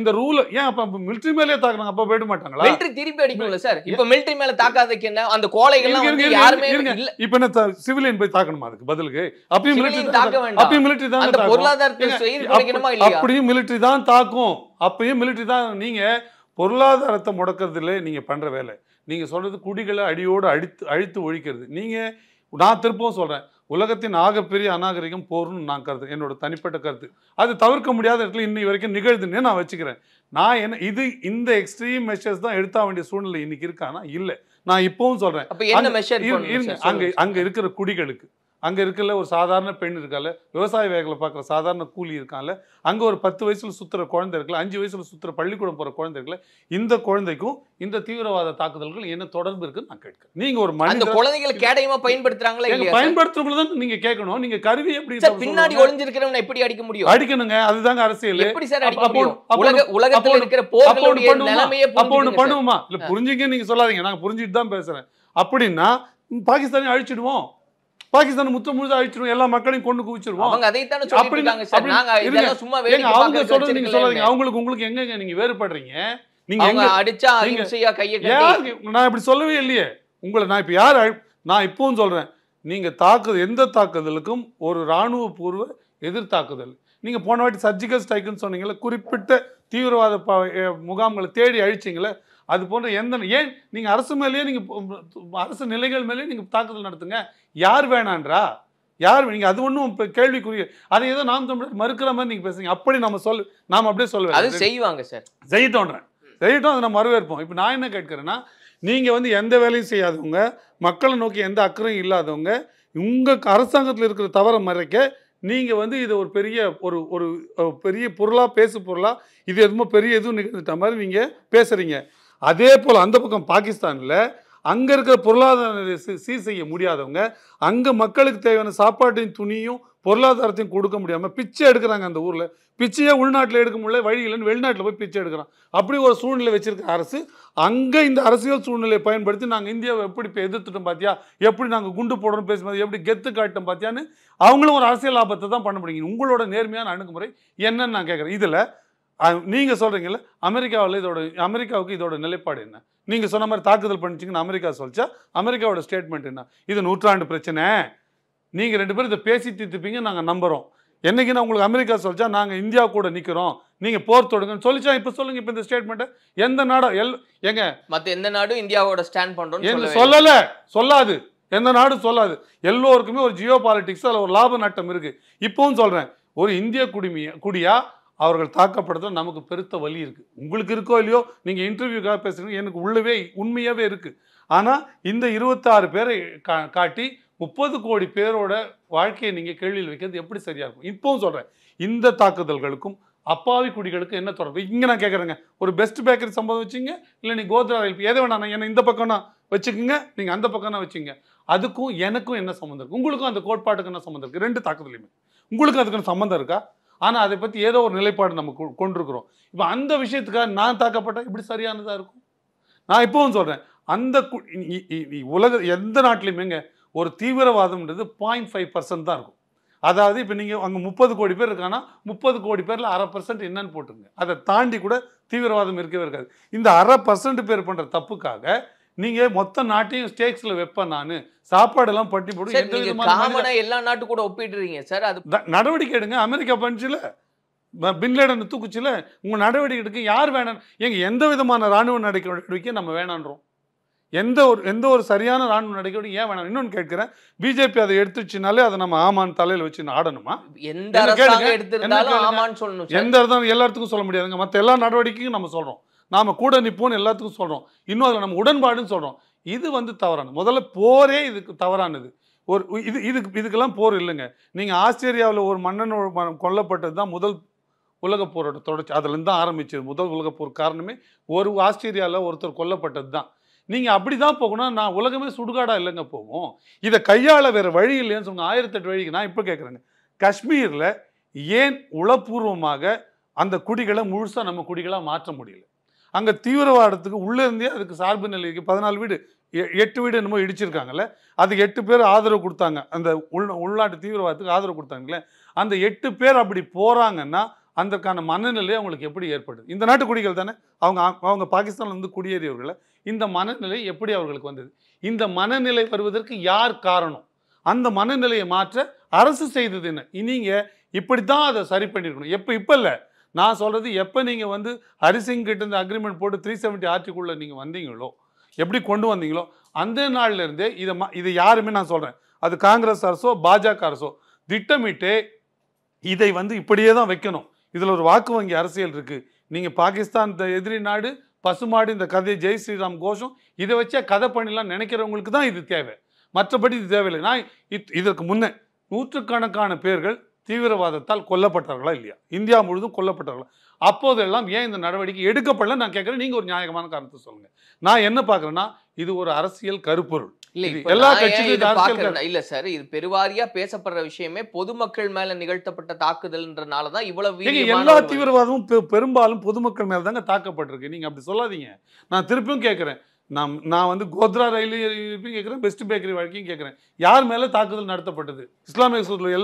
இந்த ரூல் ஏன் அப்ப மிலிட்டரி மேலே தாக்குறாங்க? அப்ப போயிட மாட்டாங்களா? மிலிட்டரி திருப்பி அடிக்கணும்ல சார். இப்ப மிலிட்டரி மேல தாக்காததுக்கு என்ன? அந்த கோழைகள்லாம் யாருமே இல்ல. இப்ப என்ன சிவிலியன் போய் தாக்கணுமா? அதுக்கு பதிலுக்கு அப்பயும் மிலிட்டரி தான் அந்த பொருளாதாரத்தை சீர்குலைக்கணுமா இல்லையா? அப்படியும் மிலிட்டரி தான் தாக்கும். அப்பயும் மிலிட்டரி தான். நீங்க பொருளாதாரத்தை முடக்கிறதுல நீங்க பண்ற வேலை. நீங்க சொல்றது குடிகளை அடியோடு அழித்து ஒழிக்கிறது. நீங்க நான் திருப்பவும் சொல்றேன், உலகத்தின் ஆகப்பெரிய அநாகரிகம் போர்னு நான் கருத்து, என்னோட தனிப்பட்ட கருத்து. அது தவிர்க்க முடியாத இடத்துல இன்னைக்கு வரைக்கும் நிகழ்துன்னு நான் வச்சுக்கிறேன். நான் என்ன இந்த எக்ஸ்ட்ரீம் மெஷர்ஸ் தான் எடுத்த வேண்டிய சூழ்நிலை இன்னைக்கு இருக்கானா? இல்லை. நான் இப்பவும் சொல்றேன், அங்க இருக்கிற குடிகளுக்கு, அங்கே இருக்கல ஒரு சாதாரண பெண் இருக்கால, விவசாய வேலைகளை பார்க்குற சாதாரண கூலி இருக்கான்ல, அங்கே ஒரு 10 வயசுல சுற்றுற குழந்தை இருக்கல, 5 வயசுல சுற்றுற பள்ளிக்கூடம் போகிற குழந்தை இருக்கல, இந்த குழந்தைக்கும் இந்த தீவிரவாத தாக்குதல்கள் என்ன தொடர்பு இருக்குன்னு நான் கேட்கிறேன். நீங்க ஒரு அந்த குழந்தைகளை கேடயமா பயன்படுத்துறாங்களா இல்லையா? பயன்படுத்துறவங்கள தான் நீங்க கேட்கணும். நீங்க கருவி எப்படி பின்னாடி ஒளிஞ்சிருக்கிறவனை எப்படி அடிக்க முடியும்? அடிக்கணுங்க, அதுதாங்க அரசியல். எப்படி சார் அடிக்க முடியும்? உலகத்துல இருக்கிற போர்களுடைய நிலைமையே பண்ணுவோமா? இல்ல புரிஞ்சுங்க, நீங்க சொல்லாதீங்க, நான் புரிஞ்சிட்டு தான் பேசுறேன். அப்படின்னா பாகிஸ்தானை அழிச்சிடுவோம், பாகிஸ்தான் முழுசா அழிச்சிடுவோம், எல்லா மக்களையும் கொண்டு குவிச்சிருவோம். அவங்க அதைத்தானே சொல்லிட்டு இருக்காங்க சார். நாங்க இதெல்லாம் சும்மா வேடிக்கை அவங்க சொல்றது நீங்க சொல்லாதீங்க. அவங்களுக்கு உங்களுக்கு எங்கங்க நீங்க வேறுபடுறீங்க? நீங்க அவங்க அடிச்சா அகிம்சையா கையை கட்டி, நான் இப்படி சொல்லவே இல்லையே உங்களை. நான் இப்ப யார், நான் இப்பவும் சொல்றேன், நீங்க எந்த தாக்குதலுக்கும் ஒரு இராணுவ பூர்வ எதிர் தாக்குதல். நீங்க போன வாட்டி சர்ஜிக்கல் ஸ்ட்ரைக்குன்னு சொன்னீங்களே, குறிப்பிட்ட தீவிரவாத முகாம்களை தேடி அழிச்சிங்களே, அது போன்ற ஏன் நீங்க அரசு மேலேயே, நீங்க அரசு நிலைகள் மேலேயே நீங்க தாக்குதல் நடத்துங்க. யார் வேணான்றா? யார் நீங்க அது ஒன்றும் கேள்விக்குரிய, அதை ஏதோ நாம் தமிழர் மறுக்கிற மாதிரி நீங்க பேசுறீங்க. அப்படி நாம அப்படியே சொல்லுவேன். அது செய்வாங்க சார், செய்யட்டும், அதை நம்ம வரவேற்போம். இப்போ நான் என்ன கேட்கிறேன்னா, நீங்க எந்த வேலையும் செய்யாதவங்க, மக்களை நோக்கி எந்த அக்கறையும் இல்லாதவங்க, உங்க அரசாங்கத்தில் இருக்கிற தவறை மறைக்க நீங்க இது ஒரு பெரிய ஒரு பெரிய பொருளா, பேசு பொருளா, இது எதுவும் பெரிய எதுவும் நிகழ்ந்துட்ட மாதிரி நீங்க பேசுறீங்க. அதே போல் அந்த பக்கம் பாகிஸ்தானில் அங்கே இருக்கிற பொருளாதார சீர் செய்ய முடியாதவங்க, அங்கே மக்களுக்கு தேவையான சாப்பாட்டையும் துணியும் பொருளாதாரத்தையும் கொடுக்க முடியாமல் பிச்சை எடுக்கிறாங்க. அந்த ஊரில் பிச்சையே உள்நாட்டில் எடுக்க முடியல, வழி இல்லைன்னு வெளிநாட்டில் போய் பிச்சை எடுக்கிறான். அப்படி ஒரு சூழ்நிலை வச்சிருக்க அரசு அங்கே இந்த அரசியல் சூழ்நிலையை பயன்படுத்தி நாங்கள் இந்தியாவை எப்படி இப்போ எதிர்த்துட்டோம் பார்த்தியா, எப்படி நாங்கள் குண்டு போடணும் பேசும்போது எப்படி கெத்து காட்டோம் பார்த்தியான்னு அவங்களும் ஒரு அரசியல் லாபத்தை தான் பண்ண முடியுங்க. உங்களோட நேர்மையான அணுகுமுறை என்னன்னு நான் கேட்குறேன். இதில் நீங்கள் சொல்கிறீங்களா அமெரிக்காவுக்கு இதோட நிலைப்பாடு என்ன? நீங்கள் சொன்ன மாதிரி தாக்குதல் பண்ணிச்சிங்கன்னு அமெரிக்கா சொல்லிச்சா? அமெரிக்காவோட ஸ்டேட்மெண்ட் என்ன? இது நூற்றாண்டு பிரச்சனை, நீங்கள் 2 பேரும் இதை பேசி தீர்த்துப்பீங்க, நாங்கள் நம்புகிறோம். என்னைக்குன்னா உங்களுக்கு அமெரிக்கா சொல்லிச்சா நாங்கள் இந்தியா கூட நிற்கிறோம், நீங்கள் போர் தொடுங்கன்னு சொல்லிச்சா? இப்போ சொல்லுங்கள், இப்போ இந்த ஸ்டேட்மெண்ட்டை எந்த நாடும் எங்க மற்ற எந்த நாடும் இந்தியாவோட ஸ்டாண்ட் பண்ணுறோம் சொல்லாது, எந்த நாடும் சொல்லாது. எல்லோருக்குமே ஒரு ஜியோ பாலிட்டிக்ஸ், அதில் ஒரு லாப நட்டம் இருக்குது. இப்போவும் சொல்கிறேன், ஒரு இந்திய குடியா அவர்கள் தாக்கப்படுறது நமக்கு பெருத்த வலி இருக்குது. உங்களுக்கு இருக்கோ இல்லையோ, நீங்கள் இன்டர்வியூக்காக பேசுகிறீங்க, எனக்கு உள்ளவே உண்மையாகவே இருக்குது. ஆனால் இந்த 26 பேரை காட்டி 30 கோடி பேரோட வாழ்க்கையை நீங்கள் கேள்வியில் வைக்கிறது எப்படி சரியாக இருக்கும்? இப்போவும் சொல்கிறேன், இந்த தாக்குதல்களுக்கும் அப்பாவி குடிகளுக்கு என்ன தொடர்பு? இங்கே நான் கேட்குறேங்க, ஒரு பெஸ்ட் பேக்கரி சம்பவம் வச்சுங்க, இல்லை நீ கோத்ரா எதை வேணா என்ன இந்த பக்கம்னா வச்சுக்கோங்க, நீங்கள் அந்த பக்கம்னா வச்சுங்க. அதுக்கும் எனக்கும் என்ன சம்மந்தம் இருக்குது? உங்களுக்கும் அந்த கோட்பாட்டுக்கு என்ன சம்மந்தம் இருக்குது? 2 தாக்குதலையுமே உங்களுக்கும் அதுக்கு சம்மந்தம் இருக்கா? ஆனால் அதை பற்றி ஏதோ ஒரு நிலைப்பாடு நம்ம கொண்டிருக்கிறோம். இப்போ அந்த விஷயத்துக்காக நான் தாக்கப்பட்டால் இப்படி சரியானதாக இருக்கும்? நான் இப்போவும் சொல்கிறேன், அந்த உலக எந்த நாட்டிலையுமேங்க ஒரு தீவிரவாதம்ன்றது 0.5% தான் இருக்கும். அதாவது இப்போ நீங்கள் அங்கே 30 கோடி பேர் இருக்காங்கன்னா 30 கோடி பேரில் 0.5% என்னன்னு போட்டுருங்க. அதை தாண்டி கூட தீவிரவாதம் இருக்கவே இருக்காது. இந்த 0.5% பேர் பண்ணுற தப்புக்காக நீங்கள் மொத்த நாட்டையும் ஸ்டேக்ஸில் வைப்பேன், நான் சாப்பாடெல்லாம் பட்டி போட்டு எல்லா நாட்டு கூட ஒப்பிடுறீங்க சார். அது நடவடிக்கை எடுங்க. அமெரிக்கா பண்ணிச்சுல, பின்லேடன் தூக்குச்சுல, உங்கள் நடவடிக்கை எடுக்க யார் வேணாம்? எந்த விதமான இராணுவ நடவடிக்கை நம்ம வேணான்றோம்? எந்த ஒரு சரியான ராணுவ நடவடிக்கை ஏன் வேணாம்? இன்னொன்று கேட்கிறேன், பிஜேபி அதை எடுத்துச்சுனாலே அதை நம்ம ஆமான் தலையில் வச்சு ஆடணுமா? எந்த எல்லாத்துக்கும் சொல்ல முடியாதுங்க. மற்ற எல்லா நடவடிக்கையும் நம்ம சொல்றோம், நாம கூட நிற்போம்னு எல்லாத்துக்கும் சொல்றோம். இன்னும் அதில் நம்ம உடன்பாடுன்னு சொல்றோம். இது தவறானது. முதல்ல போரே இதுக்கு தவறானது. இதுக்கெல்லாம் போர் இல்லைங்க. நீங்க ஆஸ்திரேலியாவில் ஒரு மன்னன் கொல்லப்பட்டது தான் முதல் உலக போரோட தொடர்ச்சி. அதுலேருந்து தான் ஆரம்பிச்சது முதல் உலக போர். காரணமே ஒரு ஆஸ்திரேலியாவில் ஒருத்தர் கொல்லப்பட்டது தான். நீங்க அப்படிதான் போகணும். நான் உலகமே சுடுகாடா இல்லைங்க போகும். இதை கையாள வேற வழி இல்லைன்னு சொல்லுங்க. 1008 வழிக்கு நான் இப்போ கேட்குறேங்க, காஷ்மீரில் ஏன் உளப்பூர்வமாக அந்த குடிகளை முழுசா நம்ம குடிகளா மாற்ற முடியல? அங்கே தீவிரவாதத்துக்கு உள்ளே இருந்தே அதுக்கு சார்பு நிலைக்கு 14 வீடு 8 வீடு என்னமோ இடிச்சிருக்காங்கல்ல, அதுக்கு 8 பேர் ஆதரவு கொடுத்தாங்க. அந்த உள்நாட்டு தீவிரவாதத்துக்கு ஆதரவு கொடுத்தாங்களே, அந்த 8 பேர் அப்படி போகிறாங்கன்னா அதற்கான மனநிலை அவங்களுக்கு எப்படி ஏற்படுது? இந்த நாட்டு குடிகள் தானே, அவங்க பாகிஸ்தான்ல குடியேறியவர்களை. இந்த மனநிலை எப்படி அவர்களுக்கு வந்தது? இந்த மனநிலை வருவதற்கு யார் காரணம்? அந்த மனநிலையை மாற்ற அரசு செய்தது என்ன? நீங்க இப்படித்தான் அதை சரி பண்ணிருக்கணும். இப்போ இல்லை, நான் சொல்றது, எப்போ நீங்க ஹரிசிங் கிட்ட இந்த அக்ரிமெண்ட் போட்டு 370 ஆர்டிக்குள்ள நீங்க வந்தீங்களோ, எப்படி கொண்டு வந்தீங்களோ, அந்த நாள்ல இருந்தே இதை யாருமே, நான் சொல்றேன், அது காங்கிரஸ் அரசோ பாஜக அரசோ திட்டமிட்டு இதை இப்படியே தான் வைக்கணும். இதுல ஒரு வாக்கு வங்கி அரசியல் இருக்கு. நீங்க பாகிஸ்தான் எதிரி நாடு, பசுமாடு, இந்த கதை, ஜெய் ஸ்ரீராம் கோஷம், இதை வச்சா கதை பண்ணிடலாம் நினைக்கிறவங்களுக்கு தான் இது தேவை. மற்றபடி இது தேவையில்லை. நான் இதற்கு முன்னே நூற்றுக்கணக்கான பேர்கள் தீவிரவாதத்தால் கொல்லப்பட்டார்களா இல்லையா, இந்தியா முழுதும் கொல்லப்பட்டார்களா, அப்போதெல்லாம் ஏன் இந்த நடவடிக்கை எடுக்கப்படல நான் கேட்குறேன். நீங்கள் ஒரு நியாயமான காரணத்தை சொல்லுங்கள். நான் என்ன பார்க்குறேன்னா, இது ஒரு அரசியல் கருப்பொருள். எல்லா கட்சிகளும் இல்ல சார், இது பெருவாரியா பேசப்படுற விஷயமே பொதுமக்கள் மேல நிகழ்த்தப்பட்ட தாக்குதல்ன்றனாலதான் இவ்வளவு எல்லா தீவிரவாதமும் பெரும்பாலும் பொதுமக்கள் மேல தாங்க தாக்கப்பட்டிருக்கு. நீங்க அப்படி சொல்லாதீங்க. நான் திருப்பியும் கேட்கிறேன், நான் வந்து கோத்ரா ரயில் கேட்குறேன், பெஸ்ட் பேக்கரி வழக்கையும் கேட்குறேன். யார் மேலே தாக்குதல் நடத்தப்பட்டது? இஸ்லாமிய சூழல்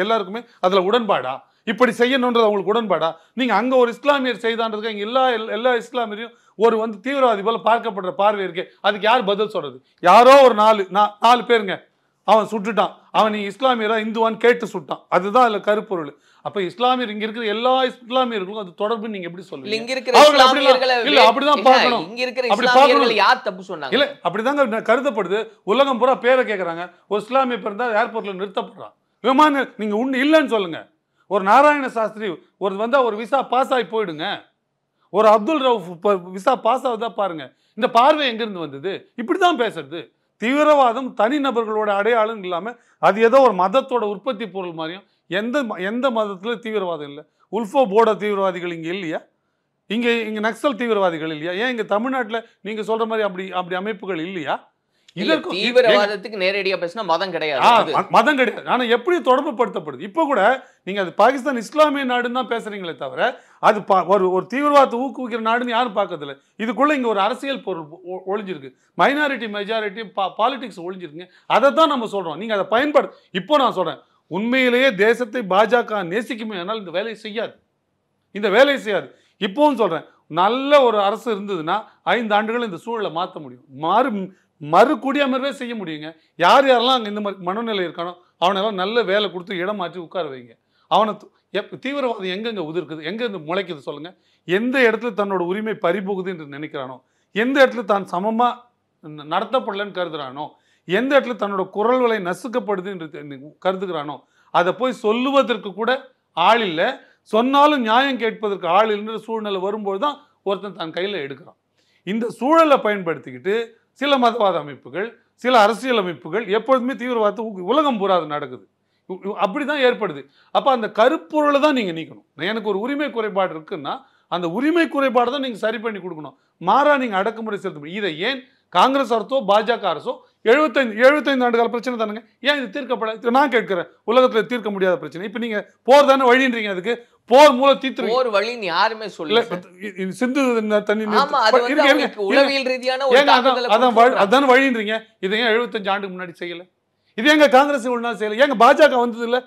எல்லாருக்குமே அதில் உடன்பாடா? இப்படி செய்யணுன்றது அவங்களுக்கு உடன்பாடா? நீங்கள் அங்கே ஒரு இஸ்லாமியர் செய்தான்றதுக்கு இங்கே எல்லா இஸ்லாமியரையும் ஒரு வந்து தீவிரவாதி போல பார்க்கப்படுற பார்வை இருக்கு. அதுக்கு யார் பதில் சொல்றது? யாரோ ஒரு நாலு பேருங்க அவன் சுட்டுட்டான், அவன் நீ இஸ்லாமியரா இந்துவான்னு கேட்டு சுட்டான். அதுதான் அதில் கருப்பொருள். அப்ப இஸ்லாமியர் இங்க இருக்கிற எல்லா இஸ்லாமியர்களுக்கும் அது தொடர்பு நீங்க எப்படி சொல்லுவீங்க? இங்க இருக்கிற இஸ்லாமியர்களை இல்ல அப்படிதான் பார்க்கணும். இங்க இருக்கிற இஸ்லாமியர்கள் யார் தப்பு சொன்னாங்க? இல்ல அப்படிதாங்க கருதப்படுது. உலகம் பூரா பேரை கேக்குறாங்க. ஒரு இஸ்லாமிய பிறந்தா ஏர்போர்ட்ல நிறுத்தப்படுறான். விமான நீங்க உண்டு இல்லைன்னு சொல்லுங்க. ஒரு நாராயண சாஸ்திரி ஒரு வந்தா ஒரு விசா பாஸ் ஆகி போயிடுங்க. ஒரு அப்துல் ரவுஃப் விசா பாஸ் ஆகுதா பாருங்க. இந்த பார்வை எங்க இருந்து வந்தது? இப்படிதான் பேசுறது. தீவிரவாதம் தனிநபர்களோட அடையாளம் இல்லாம அது ஏதோ ஒரு மதத்தோட உற்பத்தி பொருள் மாதிரியும். எந்த மதத்துல தீவிரவாதம் இல்லை? உல்ஃபோ போடா தீவிரவாதிகள் இங்க இல்லையா? இங்க நக்சல் தீவிரவாதிகள் இல்லையா? ஏன் இங்க தமிழ்நாட்டில் நீங்க சொல்ற மாதிரி அப்படி அமைப்புகள் இல்லையா? இதற்கு தீவிரவாதத்துக்கு நேரடியா பேசினா மதம் கிடையாது, மதம் கிடையாது. ஆனா எப்படி தொடர்பு படுத்தப்படுது? இப்ப கூட நீங்க அது பாகிஸ்தான் இஸ்லாமிய நாடுன்னு தான் பேசுறீங்களே தவிர அது ஒரு தீவிரவாதத்தை ஊக்குவிக்கிற நாடுன்னு யாரும் பார்க்கறது இல்லை. இதுக்குள்ள இங்க ஒரு அரசியல் பொருள் ஒளிஞ்சிருக்கு. மைனாரிட்டி மெஜாரிட்டி பாலிடிக்ஸ் ஒளிஞ்சிருக்குங்க. அதை தான் நம்ம சொல்றோம். நீங்க அதை பயன்படு. இப்போ நான் சொல்றேன், உண்மையிலேயே தேசத்தை பாஜக நேசிக்குமே ஆனால் இந்த வேலையை செய்யாது. இப்பவும் சொல்றேன், நல்ல ஒரு அரசு இருந்ததுன்னா 5 ஆண்டுகள் இந்த சூழலை மாற்ற முடியும். மறு குடியமர்வே செய்ய முடியுங்க. யாரெல்லாம் அங்கே இந்த மாதிரி மனநிலை இருக்கானோ அவனெல்லாம் நல்ல வேலை கொடுத்து இடம் மாற்றி உட்கார வைங்க. அவனை தீவிரவாதம் எங்கெங்க உதிர்க்குது, எங்கெங்க முளைக்குது சொல்லுங்க. எந்த இடத்துல தன்னோட உரிமை பறிபோகுது என்று நினைக்கிறானோ, எந்த இடத்துல தான் சமமா நடத்தப்படலன்னு கருதுறானோ, எந்த இடத்துல தன்னோட குரல் வலை நசுக்கப்படுது என்று கருதுகிறானோ அதை போய் சொல்லுவதற்கு கூட ஆள் இல்லை. சொன்னாலும் நியாயம் கேட்பதற்கு ஆள் இல்லைன்ற சூழ்நிலை வரும்போது தான் ஒருத்தன் தன் கையில் எடுக்கிறான். இந்த சூழலை பயன்படுத்திக்கிட்டு சில மதவாத அமைப்புகள், சில அரசியல் அமைப்புகள் எப்பொழுதுமே தீவிரவாதத்தை உலகம் பூரா அது நடக்குது. அப்படிதான் ஏற்படுது. அப்ப அந்த கருப்பொருளை தான் நீங்க நீக்கணும். எனக்கு ஒரு உரிமை குறைபாடு இருக்குன்னா அந்த உரிமை குறைபாடு தான் நீங்க சரி பண்ணி கொடுக்கணும். மாறா நீங்க அடக்குமுறை செலுத்த முடியும். இதை ஏன் காங்கிரஸ் அரசோ பாஜக அரசோ 75 ஆண்டு கால பிரச்சனை தானுங்க, ஏன் இது தீர்க்கப்பட? நான் கேட்கிறேன், உலகத்துல தீர்க்க முடியாத பிரச்சனை. இப்ப நீங்க போர் தானே வழின்றீங்க. அதுக்கு போர் மூலம் தீர்த்து போர் வழின்னு யாருமே சொல்லல. சிந்து தண்ணி உளவியல் ரீதியான அதான வழின்றீங்க. இதை ஏன் 75 ஆண்டுக்கு முன்னாடி செய்யல? இது எங்க காங்கிரஸ் இவ்வளவு நாள் செய்யல? ஏங்க பாஜக வந்தது இல்ல?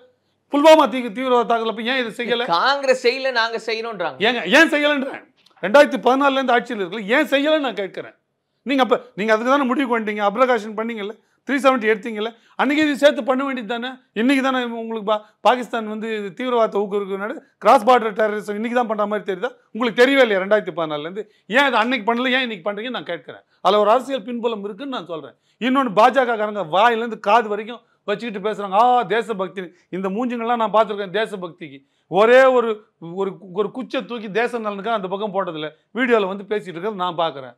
புல்வாமா தீவிரவாத தாக்குதல் ஏன் இது செய்யல? காங்கிரஸ் செய்யல, நாங்க செய்யணும்ன்றாங்க. ஏன் செய்யலன்றேன். 2014 இருந்து ஆட்சியில் இருக்குல்ல, ஏன் செய்யல நான் கேட்கிறேன். நீங்க அதுக்கு தானே முடிவு பண்ணிட்டீங்க, அப்ரகாஷன் பண்ணீங்கல்ல, 370 எடுத்தீங்கல்ல, அன்னைக்கு இது சேர்த்து பண்ண வேண்டியது தானே. இன்னைக்கு தானே உங்களுக்கு பாகிஸ்தான் வந்து தீவிரவாதத்தை ஊக்குவிக்கிறது, கிராஸ் பார்டர் டெரரிசம் இன்னைக்கு தான் பண்ற மாதிரி தெரியுதா? உங்களுக்கு தெரியவே இல்லையா 2014 ஏன் அது அன்னைக்கு பண்ணல, ஏன் இன்னைக்கு பண்றீங்கன்னு நான் கேட்கிறேன். அதில் ஒரு அரசியல் பின்புலம் இருக்குன்னு நான் சொல்றேன். இன்னொன்று, பாஜக காரங்க வாயிலேருந்து காது வரைக்கும் வச்சுக்கிட்டு பேசுறாங்க, தேசபக்தி. இந்த மூஞ்சுங்கள்லாம் நான் பார்த்துருக்கேன். தேசபக்திக்கு ஒரே ஒரு குச்சை தூக்கி தேச நலனுக்காக அந்த பக்கம் போட்டதில்லை. வீடியோவில் வந்து பேசிட்டு இருக்கிறது நான் பார்க்குறேன்.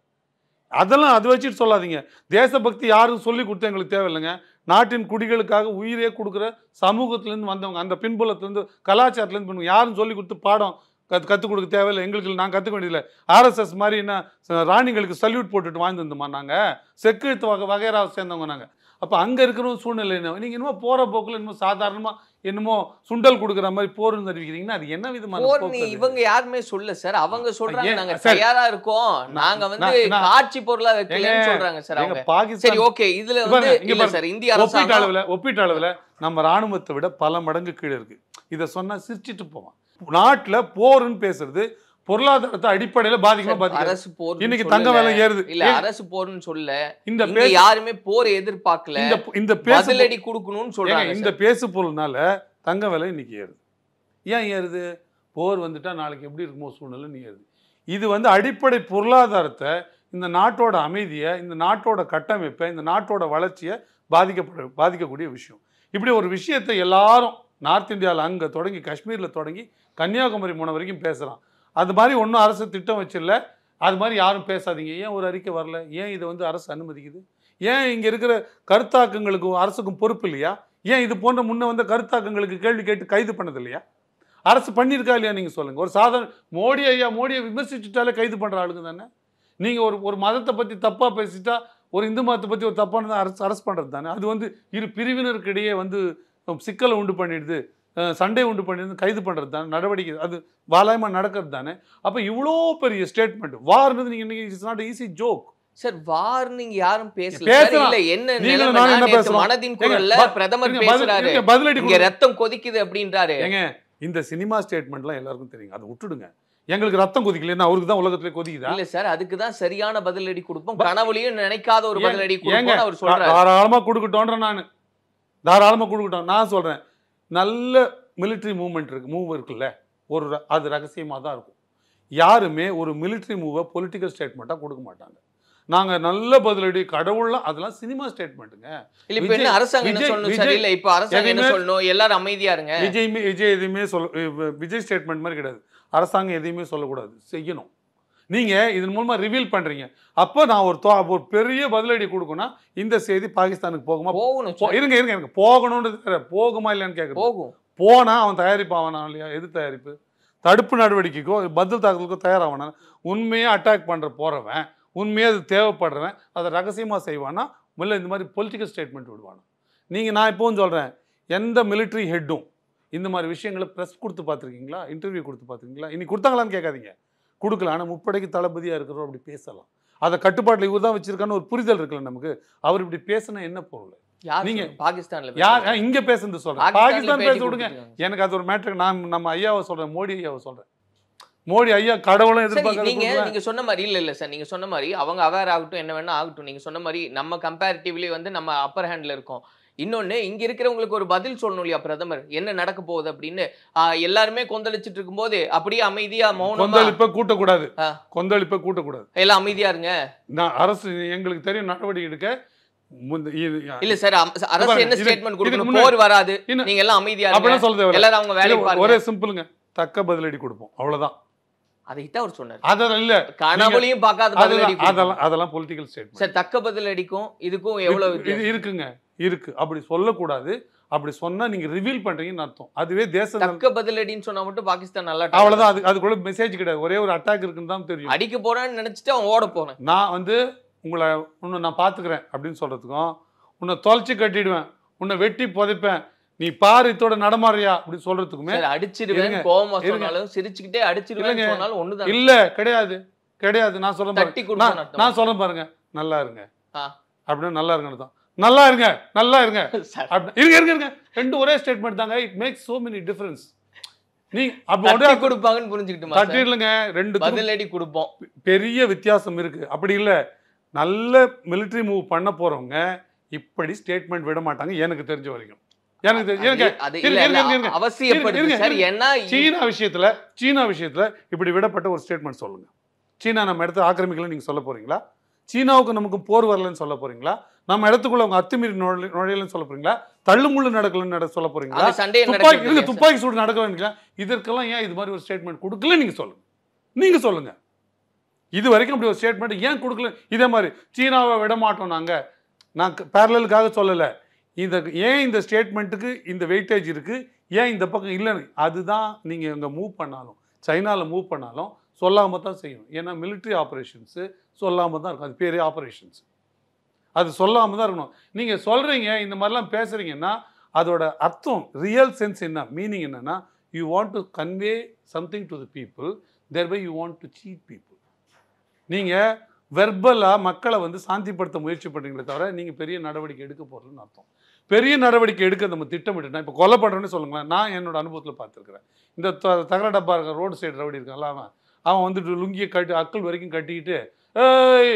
அதெல்லாம் அதை வச்சுட்டு சொல்லாதீங்க. தேசபக்தி யாரும் சொல்லி கொடுத்தா எங்களுக்கு தேவையில்லைங்க. நாட்டின் குடிகளுக்காக உயிரே கொடுக்குற சமூகத்திலேருந்து வந்தவங்க, அந்த பின்புலத்துலேருந்து கலாச்சாரத்துலேருந்து பண்ணுவாங்க. யாரும் சொல்லி கொடுத்து பாடம் கற்றுக் கொடுக்க தேவையில்லை. எங்களுக்கு நான் கற்றுக்க வேண்டியதில்லை. ஆர்எஸ்எஸ் மாதிரி என்ன ராணிகளுக்கு சல்யூட் போட்டுட்டு வாழ்ந்துருந்தோமா? நாங்கள் செக்குழுத்து வகைராவை சேர்ந்தவங்க நாங்கள். அப்போ அங்கே இருக்கிற சூழ்நிலை என்ன? நீங்கள் என்னமோ போகிற போக்கில் என்னமோ சாதாரணமாக என்னமோ சுண்டல் கொடுக்குற மாதிரி போர்னு தெரிவிக்கிறீங்கன்னா அது என்ன விதமான? இவங்க யாருமே சொல்ல சார், அவங்க சொல்றாங்க நாங்க தயாரா இருக்கோம், நாங்க வந்து காட்சி பொருளா வைக்கலன்னு சொல்றாங்க சார் அவங்க. பாகிஸ்தான் சரி ஓகே, இதுல வந்து இல்ல சார், இந்திய ஒப்பீட்டு அளவுல நம்ம ராணுவத்தை விட பல மடங்கு கீழே இருக்கு. இதை சொன்னா சிரிச்சிட்டு போவான். நாட்டுல போர்னு பேசுறது பொருளாதாரத்தை அடிப்படையில பாதிக்கமா அரசு போர். இன்னைக்கு தங்க விலை ஏறுது இல்ல, அரசு போர்னு சொல்ல, இந்த யாருமே போர் எதிர்பார்க்கல, இந்த பதிலடி கொடுக்கணும்னு சொல்றாங்க. இந்த பேசு பொருள்னால தங்க விலை இன்னைக்கு ஏறுது. ஏன் ஏறுது? போர் வந்துட்டா நாளைக்கு எப்படி இருக்குமோ சூழ்நிலை நீ ஏறுது. இது வந்து அடிப்படை பொருளாதாரத்தை, இந்த நாட்டோட அமைதியை, இந்த நாட்டோட கட்டமைப்பை, இந்த நாட்டோட வளர்ச்சியை பாதிக்கக்கூடிய விஷயம். இப்படி ஒரு விஷயத்தை எல்லாரும் நார்த் இந்தியாவில் அங்கே தொடங்கி காஷ்மீரில் தொடங்கி கன்னியாகுமரி முனை வரைக்கும் பேசுகிறான். அது மாதிரி ஒன்றும் அரசு திட்டம் வச்சிடல. அது மாதிரி யாரும் பேசாதீங்க. ஏன் ஒரு அறிக்கை வரல? ஏன் இதை வந்து அரசு அனுமதிக்குது? ஏன் இங்கே இருக்கிற கருத்தாக்கங்களுக்கும் அரசுக்கும் பொறுப்பு இல்லையா? ஏன் இது போன்ற முன்ன வந்த கருத்தாக்கங்களுக்கு கேள்வி கேட்டு கைது பண்ணது இல்லையா? அரசு பண்ணியிருக்கா இல்லையா? நீங்கள் சொல்லுங்கள். ஒரு சாதாரண மோடியை விமர்சிச்சுட்டாலே கைது பண்ணுற ஆளுங்க தானே. நீங்கள் ஒரு மதத்தை பற்றி தப்பாக பேசிட்டா, ஒரு இந்து மதத்தை பற்றி ஒரு தப்பானதை அரசு பண்ணுறது தானே. அது வந்து இரு பிரிவினருக்கு இடையே வந்து சிக்கலை உண்டு பண்ணிடுது, சண்டை உண்டு பண்ணிடுது, கைது பண்ணுறது தானே நடவடிக்கை. அது வாலாயமாக நடக்கிறது தானே. அப்போ இவ்வளோ பெரிய ஸ்டேட்மெண்ட் வார்னது நீங்கள் it's not easy joke. Sir வார் நீங்க யாரும் பேசல. மனதின் குரல்ல பிரதமர் பேசுறாரு, இங்க ரத்தம் கொதிக்குது அப்படின்றாரு. ஏங்க இந்த சினிமா ஸ்டேட்மெண்ட்லாம் எல்லாருக்கும் தெரியும், அதை விட்டுடுங்க. எங்களுக்கு ரத்தம் கொதிக்கல, அவருக்கு தான் உலகத்திலே கொதிக்குதா? இல்ல சார், அதுக்கு தான் சரியான பதிலடி கொடுப்போம், கனவுலையும் நினைக்காத ஒரு பதிலடி கொடுப்போம் அவர் சொல்றாரு. தாராளமா கொடுக்கட்டோன்ற தாராளமா கொடுக்கட்டும். நான் சொல்றேன், நல்ல மிலிட்டரி மூவ் இருக்குல்ல, அது ரகசியமா தான் இருக்கும். யாருமே ஒரு மிலிட்டரி மூவை பொலிட்டிக்கல் ஸ்டேட்மெண்ட்டா கொடுக்க மாட்டாங்க. நாங்க நல்ல பதிலடி கடவுள்லாம் அதெல்லாம் சினிமா ஸ்டேட்மெண்ட்டுங்க. இல்ல இப்ப என்ன அரசாங்கம் என்ன சொல்லணும் சார்? இல்ல இப்ப அரசாங்கம் என்ன சொல்லணும்? எல்லாரும் அமைதியா இருங்க. விஜய் எதுவுமே விஜய் ஸ்டேட்மெண்ட் மாதிரி கிடையாது. அரசாங்கம் எதையுமே சொல்லக்கூடாது, செய்யணும். நீங்க இதன் மூலமா ரிவீல் பண்றீங்க. அப்போ நான் ஒரு பெரிய பதிலடி கொடுக்கணும். இந்த செய்தி பாகிஸ்தானுக்கு போகுமா? போகணும். இருங்க போகணும்ன்றது போகுமா இல்லையான்னு கேட்குறேன். போகும். போனா அவன் தயாரிப்பு ஆவானா இல்லையா? எது தயாரிப்பு? தடுப்பு நடவடிக்கைக்கோ பதில் தாக்குதலுக்கோ தயாராவானா? உண்மையாக அட்டாக் பண்ற போறவன், உண்மையாக அது தேவைப்படுறவன் அதை ரகசியமாக செய்வானா, இல்லை இந்த மாதிரி பொலிட்டிக்கல் ஸ்டேட்மெண்ட் விடுவானா? நான் இப்போவும் சொல்கிறேன், எந்த மிலிட்ரி ஹெட்டும் இந்த மாதிரி விஷயங்களை ப்ரெஸ் கொடுத்து பார்த்துருக்கீங்களா? இன்டர்வியூ கொடுத்து பார்த்துருக்கீங்களா? இன்னைக்கு கொடுத்தாங்களான்னு கேட்காதீங்க. கொடுக்கல. ஆனால் முப்படைக்கு தளபதியாக இருக்கிறோம், அப்படி பேசலாம். அதை கட்டுப்பாட்டில் இவர் தான் வச்சிருக்கான்னு ஒரு புரிதல் இருக்குல்ல நமக்கு. அவர் இப்படி பேசினா என்ன பொருள்? நீங்க பாகிஸ்தான்ல யார் இங்க பேசுறது சொல்றேன், பாகிஸ்தான் பேச விடுங்க. எனக்கு அது ஒரு மேட்டர். நான் நம்ம ஐயாவை சொல்றேன், மோடி ஐயாவை சொல்றேன். மோடி ஐயா கடவுளும் எதிர்பார்க்க. நீங்க சொன்ன மாதிரி இல்ல சார், நீங்க சொன்ன மாதிரி அவங்க அவேர் ஆகட்டும், என்ன வேணா ஆகட்டும். நீங்க சொன்ன மாதிரி நம்ம கம்பேரிட்டிவ்லி வந்து நம்ம அப்பர் ஹேண்ட்ல இருக்கோம். இன்னொன்னு, இங்க இருக்கிறவங்களுக்கு ஒரு பதில் சொல்லணும் இல்லையா பிரதமர், என்ன நடக்க போகுது அப்படின்னு. எல்லாருமே கொந்தளிச்சிட்டு இருக்கும்போது அப்படியே அமைதியா மௌனம். கொந்தளிப்ப கூட்டக்கூடாது, கொந்தளிப்ப கூட்டக்கூடாது, எல்லாம் அமைதியா இருங்க. நான் அரசு எங்களுக்கு தெரியும் நடவடிக்கை எடுக்க. இல்ல சார், அரசு என்ன ஸ்டேட்மெண்ட் கொடுக்கணும்? போர் வராது, நீங்க எல்லாம் அமைதியா இருங்க, எல்லாரும் அவங்க வேலையை பாருங்க. ஒரே சிம்பிளுங்க, தக்க பதிலடி கொடுப்போம், அவ்வளவுதான். அதைத்தான் அவர் சொன்னார். அதெல்லாம் இல்ல, கனவுலையும் பார்க்காத பதிலடி. அதெல்லாம் பொலிட்டிக்கல் ஸ்டேட்மெண்ட் சார். தக்க பதிலடிக்கும் இதுக்கும் எவ்வளவு இருக்குங்க? இருக்கு. அப்படி சொல்லக்கூடாது. அப்படி சொன்னா நீங்க ரிவீல் பண்றீங்கன்னு அர்த்தம். அதுவே தேச தக்க பதிலடின்னு சொன்னா மட்டும் பாகிஸ்தான் நல்லா, அவ்வளவுதான். அதுக்குள்ள மெசேஜ் கிடையாது. ஒரே ஒரு அட்டாக் இருக்குன்னு தான் தெரியும். அடிக்க போறான்னு நினைச்சிட்டு அவன் ஓட போறேன். நான் வந்து உங்களை நான் பாத்துக்கிறேன் அப்படின்னு சொல்றதுக்கும், உன்னை தொலைச்சு கட்டிடுவேன், உன்னை வெட்டி புதைப்பேன், நீ பாரு இதோட நடமாறியா அப்படின்னு சொல்றதுக்குமே, அடிச்சிடுவேன் கோவமா சொன்னாலும் சிரிச்சுக்கிட்டே அடிச்சிடுவேன் சொன்னாலும் ஒண்ணுதான். இல்ல கிடையாது, கிடையாது. நான் சொல்றேன் பாருங்க, நான் சொல்றேன் பாருங்க, நல்லா இருங்க அப்படின்னு. நல்லா இருங்கன்னு தான், நல்லா இருங்க, நல்லா இருங்க, இருங்க. ரெண்டு ஒரே ஸ்டேட்மெண்ட் தாங்க. It makes so many difference. நீ அப்படி கொடுப்பாங்கன்னு புரிஞ்சுக்கிட்டுமா? தட்டிடலங்க, ரெண்டு பதிலடி கொடுப்போம். பெரிய வித்தியாசம் இருக்கு. அப்படி இல்ல, நல்ல மிலிட்டரி மூவ் பண்ண போறவங்க இப்படி ஸ்டேட்மெண்ட் விட மாட்டாங்க, எனக்கு தெரிஞ்ச வரைக்கும். எனக்கு சீனா விஷயத்துல இப்படி விடப்பட்ட ஒரு ஸ்டேட்மெண்ட் சொல்லுங்க. சீனா நம்ம இடத்த ஆக்கிரமிக்கல நீங்க சொல்ல போறீங்களா? சீனாவுக்கு நமக்கு போர் வரலன்னு சொல்ல போறீங்களா? நம்ம இடத்துக்குள்ள அவங்க அத்துமீறி நுழையலன்னு சொல்ல போறீங்களா? தள்ளுமுள்ளு நடக்கலன்னு சொல்ல போறீங்களா? துப்பாக்கி சூடு நடக்கலன்னு? இதற்கெல்லாம் ஏன் இது மாதிரி ஒரு ஸ்டேட்மெண்ட் கொடுக்கல? நீங்க சொல்லுங்க. இது வரைக்கும் அப்படி ஒரு ஸ்டேட்மெண்ட் ஏன் கொடுக்கல? இதே மாதிரி சீனாவை விட மாட்டோம் நான் பேரலுக்காக சொல்லலை. ஏன் இந்த ஸ்டேட்மெண்ட்டுக்கு இந்த வெயிட்டேஜ் இருக்கு, ஏன் இந்த பக்கம் இல்லைன்னு, அதுதான் நீங்கள் இங்கே மூவ் பண்ணாலும், சைனாவில் மூவ் பண்ணாலும் சொல்லாமல் தான் செய்யணும். ஏன்னா மிலிட்ரி ஆப்ரேஷன்ஸு சொல்லாமல் தான் இருக்கும். அது பேரே ஆப்ரேஷன்ஸ், அது சொல்லாமல் தான் இருக்கணும். நீங்கள் சொல்கிறீங்க, இந்த மாதிரிலாம் பேசுகிறீங்கன்னா அதோட அர்த்தம், ரியல் சென்ஸ் என்ன, மீனிங் என்னன்னா, you want to convey something to the people, thereby you want to cheat people. நீங்கள் வெர்பலாக மக்களை வந்து சாந்திப்படுத்த முயற்சி பண்ணுறீங்களே தவிர நீங்கள் பெரிய நடவடிக்கை எடுக்க போகிறதுன்னு அர்த்தம். பெரிய நடவடிக்கை எடுக்க நம்ம திட்டமிட்டுனா, இப்போ கொலை பண்ணுறேன்னு சொல்லுங்களேன். நான் என்னோட அனுபவத்தில் பார்த்துருக்குறேன். இந்த தகர டப்பா இருக்க ரோடு சைடு ரவுடி இருக்கான்ல, அவன் வந்துட்டு லுங்கியை அக்கள் வரைக்கும் கட்டிக்கிட்டு, ஏய்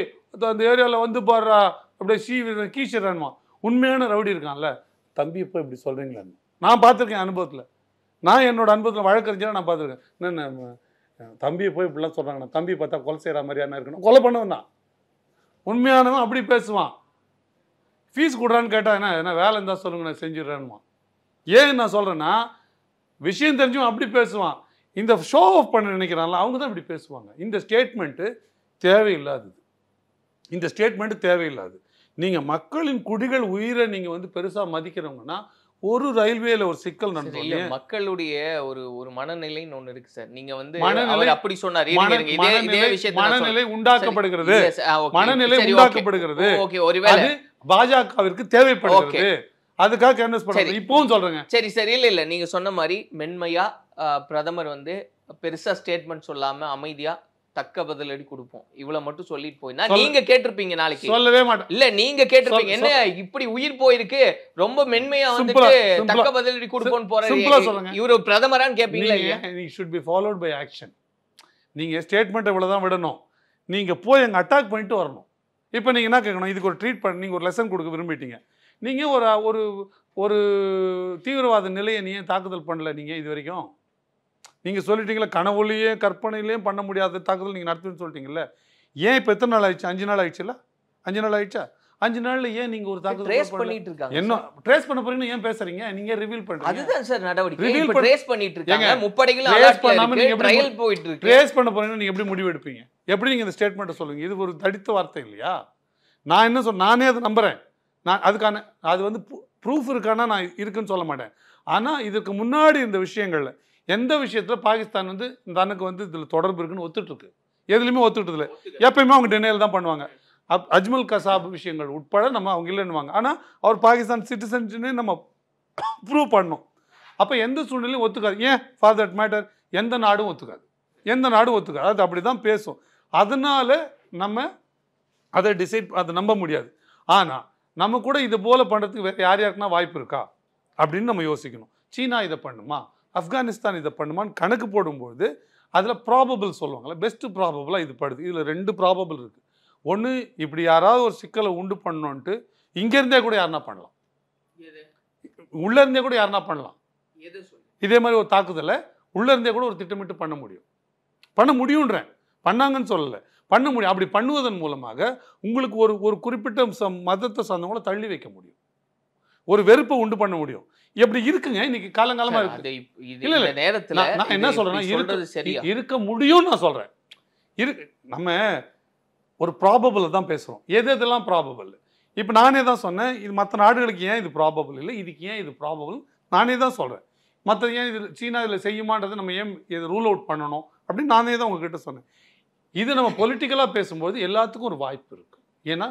அந்த ஏரியாவில் வந்து பாடுறா அப்படியே கீச்சிடறான்மா. உண்மையான ரவுடி இருக்கான்ல, தம்பி இப்போ இப்படி சொல்கிறீங்களான்னு நான் பார்த்துருக்கேன் அனுபவத்தில். நான் என்னோட அனுபவத்தில் வழக்கறிஞராக நான் பார்த்துருக்கேன். என்னென்ன தம்பியை போய் இப்படிலாம் சொல்கிறாங்க, தம்பி பார்த்தா கொலை செய்கிற மாதிரியான இருக்கணும், கொலை பண்ணவன் தான். உண்மையானவன் அப்படி பேசுவான். ஃபீஸ் கொடுறான்னு கேட்டால் என்ன வேலை இருந்தால் சொல்லுங்க, நான் செஞ்சிடறேன்மா. ஏன் நான் சொல்கிறேன்னா, விஷயம் தெரிஞ்சும் அப்படி பேசுவான். இந்த ஷோ ஆஃப் பண்ண நினைக்கிறான்ல, அவங்க தான் இப்படி பேசுவாங்க. இந்த ஸ்டேட்மெண்ட்டு தேவையில்லாதது. நீங்க மக்களின் குடிகள் உயிரை நீங்க வந்து பெருசா மதிக்கிறவங்கன்னா ஒரு ரயில்வேல ஒரு சிக்கல் நடந்தது. மக்களுடைய ஒரு மனநிலைன்னு ஒண்ணு இருக்கு சார். நீங்க வந்து மனநிலை அப்படி சொன்னாரு. இதே விஷயத்தை மனநிலை உண்டாக்கப்படுகிறது. மனநிலை உண்டாக்கப்படுகிறது. ஓகே, ஒருவேளை அது பாஜகவிற்கு தேவைப்படுகிறது. அதுக்காக கேன்வஸ் பண்றாங்க. இப்பவும் சொல்றேங்க. சரி சரி, இல்ல நீங்க சொன்ன மாதிரி மென்மையா பிரதமர் வந்து பெருசா ஸ்டேட்மெண்ட் சொல்லாம அமைதியா தக்க பதிலடி கொடுப்போம் இவ்வளவு மட்டும் சொல்லிட்டு போயினா நீங்க கேட்டிருப்பீங்க நாளைக்கு. சொல்லவே மாட்டேன். இல்ல நீங்க கேட்டிருப்பீங்க என்ன இப்படி உயிர் போயிருக்கு ரொம்ப மென்மையா வந்துட்டு தக்க பதிலடி கொடுப்போம்னு போறாரு இவரு பிரதமரான்னு கேப்பீங்களா? It should be followed by action. நீங்க ஸ்டேட்மெண்ட் இவ்வளவுதான் விடணும். நீங்க போய் அங்க அட்டாக் பண்ணிட்டு வரணும். இப்போ நீங்க என்ன கேட்கணும்? இதுக்கு ஒரு ட்ரீட் பண்ணி நீங்க ஒரு லெசன் கொடுக்க விரும்பிட்டீங்க. நீங்க ஒரு ஒரு தீவிரவாத நிலையை நீங்க தாக்குதல் பண்ணல. நீங்க இது வரைக்கும் நீங்கள் சொல்லிட்டீங்களா, கனவுலையே கற்பனையிலையும் பண்ண முடியாத தாக்குதல் நீங்கள் நடத்துன்னு சொல்லிட்டீங்கல்ல. ஏன் இப்போ எத்தனை நாள் ஆயிடுச்சு? 5 நாள் ஆயிடுச்சுல்ல? 5 நாள் ஆயிடுச்சா? 5 நாள்ல ஏன் நீங்கள் ஒரு தாக்குதல் ட்ரேஸ் பண்ணிட்டு இருக்காங்க? என்ன ட்ரேஸ் பண்ண போறீங்கன்னு ஏன் பேசுறீங்க? நீங்க ரிவீல் பண்றீங்க. அதுதான் சார் நடவடிக்கை. இப்போ ட்ரேஸ் பண்ணிட்டு இருக்காங்க. முப்படைகள் ட்ரையல் போயிட்டு இருக்கு. ட்ரேஸ் பண்ண போறீங்கன்னா நீங்க எப்படி முடிவு எடுப்பீங்க? எப்படி நீங்க இந்த ஸ்டேட்மெண்ட்டை சொல்லுங்க? இது ஒரு தடித்த வார்த்தை இல்லையா? நான் என்ன சொல்ல, நானே அதை நம்புறேன். நான் அதுக்கான அது வந்து ப்ரூஃப் இருக்கானா நான் இருக்குன்னு சொல்ல மாட்டேன். ஆனால் இதுக்கு முன்னாடி இந்த விஷயங்கள்ல எந்த விஷயத்தில் பாகிஸ்தான் வந்து தனக்கு வந்து இதில் தொடர்பு இருக்குன்னு ஒத்துட்டு இருக்கு. எதுலையுமே ஒத்துக்கிட்டது இல்லை. எப்பயுமே அவங்க டெனைல் தான் பண்ணுவாங்க. அஜ்மல் கசாப் விஷயங்கள் உட்பட நம்ம அவங்க இல்லைன்னுவாங்க. ஆனால் அவர் பாகிஸ்தான் சிட்டிசன்ஸ்னே நம்ம ப்ரூவ் பண்ணோம். அப்போ எந்த சூழ்நிலையும் ஒத்துக்காது. ஏன் ஃபார் தட் மேட்டர் எந்த நாடும் ஒத்துக்காது. எந்த நாடும் ஒத்துக்காது. அது அப்படி தான் பேசும். அதனால நம்ம அதை அதை நம்ப முடியாது. ஆனால் நம்ம கூட இது போல பண்ணுறதுக்கு வேறு யாருக்குன்னா வாய்ப்பு இருக்கா அப்படின்னு நம்ம யோசிக்கணும். சீனா இதை பண்ணுமா, ஆப்கானிஸ்தான் இதை பண்ணுமான்னு கணக்கு போடும்போது அதில் ப்ராபபிள் சொல்லுவாங்கள்ல, பெஸ்ட் ப்ராபபிளாக இது படுது. இதில் 2 ப்ராபபிள் இருக்குது. ஒன்று, இப்படி யாராவது ஒரு சிக்கலை உண்டு பண்ணோன்ட்டு இங்கேருந்தே கூட யாருன்னா பண்ணலாம், உள்ளேருந்தே கூட யாருன்னா பண்ணலாம். இதே மாதிரி ஒரு தாக்குதலை உள்ளேருந்தே கூட ஒரு திட்டமிட்டு பண்ண முடியுன்றேன். பண்ணாங்கன்னு சொல்லலை, பண்ண முடியும். அப்படி பண்ணுவதன் மூலமாக உங்களுக்கு ஒரு குறிப்பிட்ட மதத்தை சார்ந்தவங்கள தள்ளி வைக்க முடியும், ஒரு வெறுப்பை உண்டு பண்ண முடியும். எப்படி இருக்குங்க இன்னைக்கு காலங்காலமா இருக்கு. இல்ல இல்ல நேரத்துல நான் என்ன சொல்றேன்னா இருக்க முடியும் நான் சொல்றேன். நம்ம ஒரு ப்ராபபிள் தான் பேசுறோம். எதெல்லாம் ப்ராபபிள்? இப்போ நானே தான் சொன்னேன், இது மற்ற நாடுகளுக்கு ஏன் இது ப்ராபபிள் இல்லை, இதுக்கு ஏன் இது ப்ராபபிள் நானே தான் சொல்றேன். மற்ற ஏன் இது சீனா இதில் செய்யுமான்றதை நம்ம ஏன் இது ரூல் அவுட் பண்ணணும் அப்படின்னு நானே தான் உங்ககிட்ட சொன்னேன். இது நம்ம பொலிட்டிக்கலாக பேசும்போது எல்லாத்துக்கும் ஒரு வாய்ப்பு இருக்குது. ஏன்னா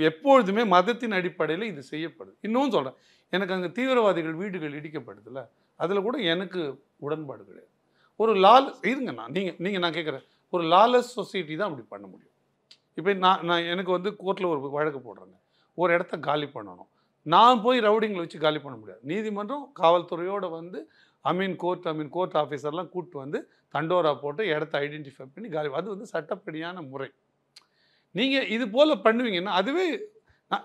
எப்பொழுதுமே மதத்தின் அடிப்படையில் இது செய்யப்படுது. இன்னும் சொல்கிறேன், எனக்கு அங்கே தீவிரவாதிகள் வீடுகள் இடிக்கப்படுதுல்ல, அதில் கூட எனக்கு உடன்பாடு கிடையாது. ஒரு இருங்க நான் கேட்குறேன், ஒரு லாலஸ் சொசைட்டி தான் அப்படி பண்ண முடியும். இப்போ நான் எனக்கு வந்து கோர்ட்டில் ஒரு வழக்கு போடுறேங்க, ஒரு இடத்த காலி பண்ணணும். நான் போய் ரவுடிங்களை வச்சு காலி பண்ண முடியாது. நீதிமன்றம் காவல்துறையோடு வந்து கோர்ட் ஆஃபீஸர்லாம் கூப்பிட்டு வந்து தண்டோரா போட்டு இடத்த ஐடென்டிஃபை பண்ணி காலி, அது வந்து சட்டப்படியான முறை. நீங்கள் இது போல் பண்ணுவீங்கன்னா அதுவே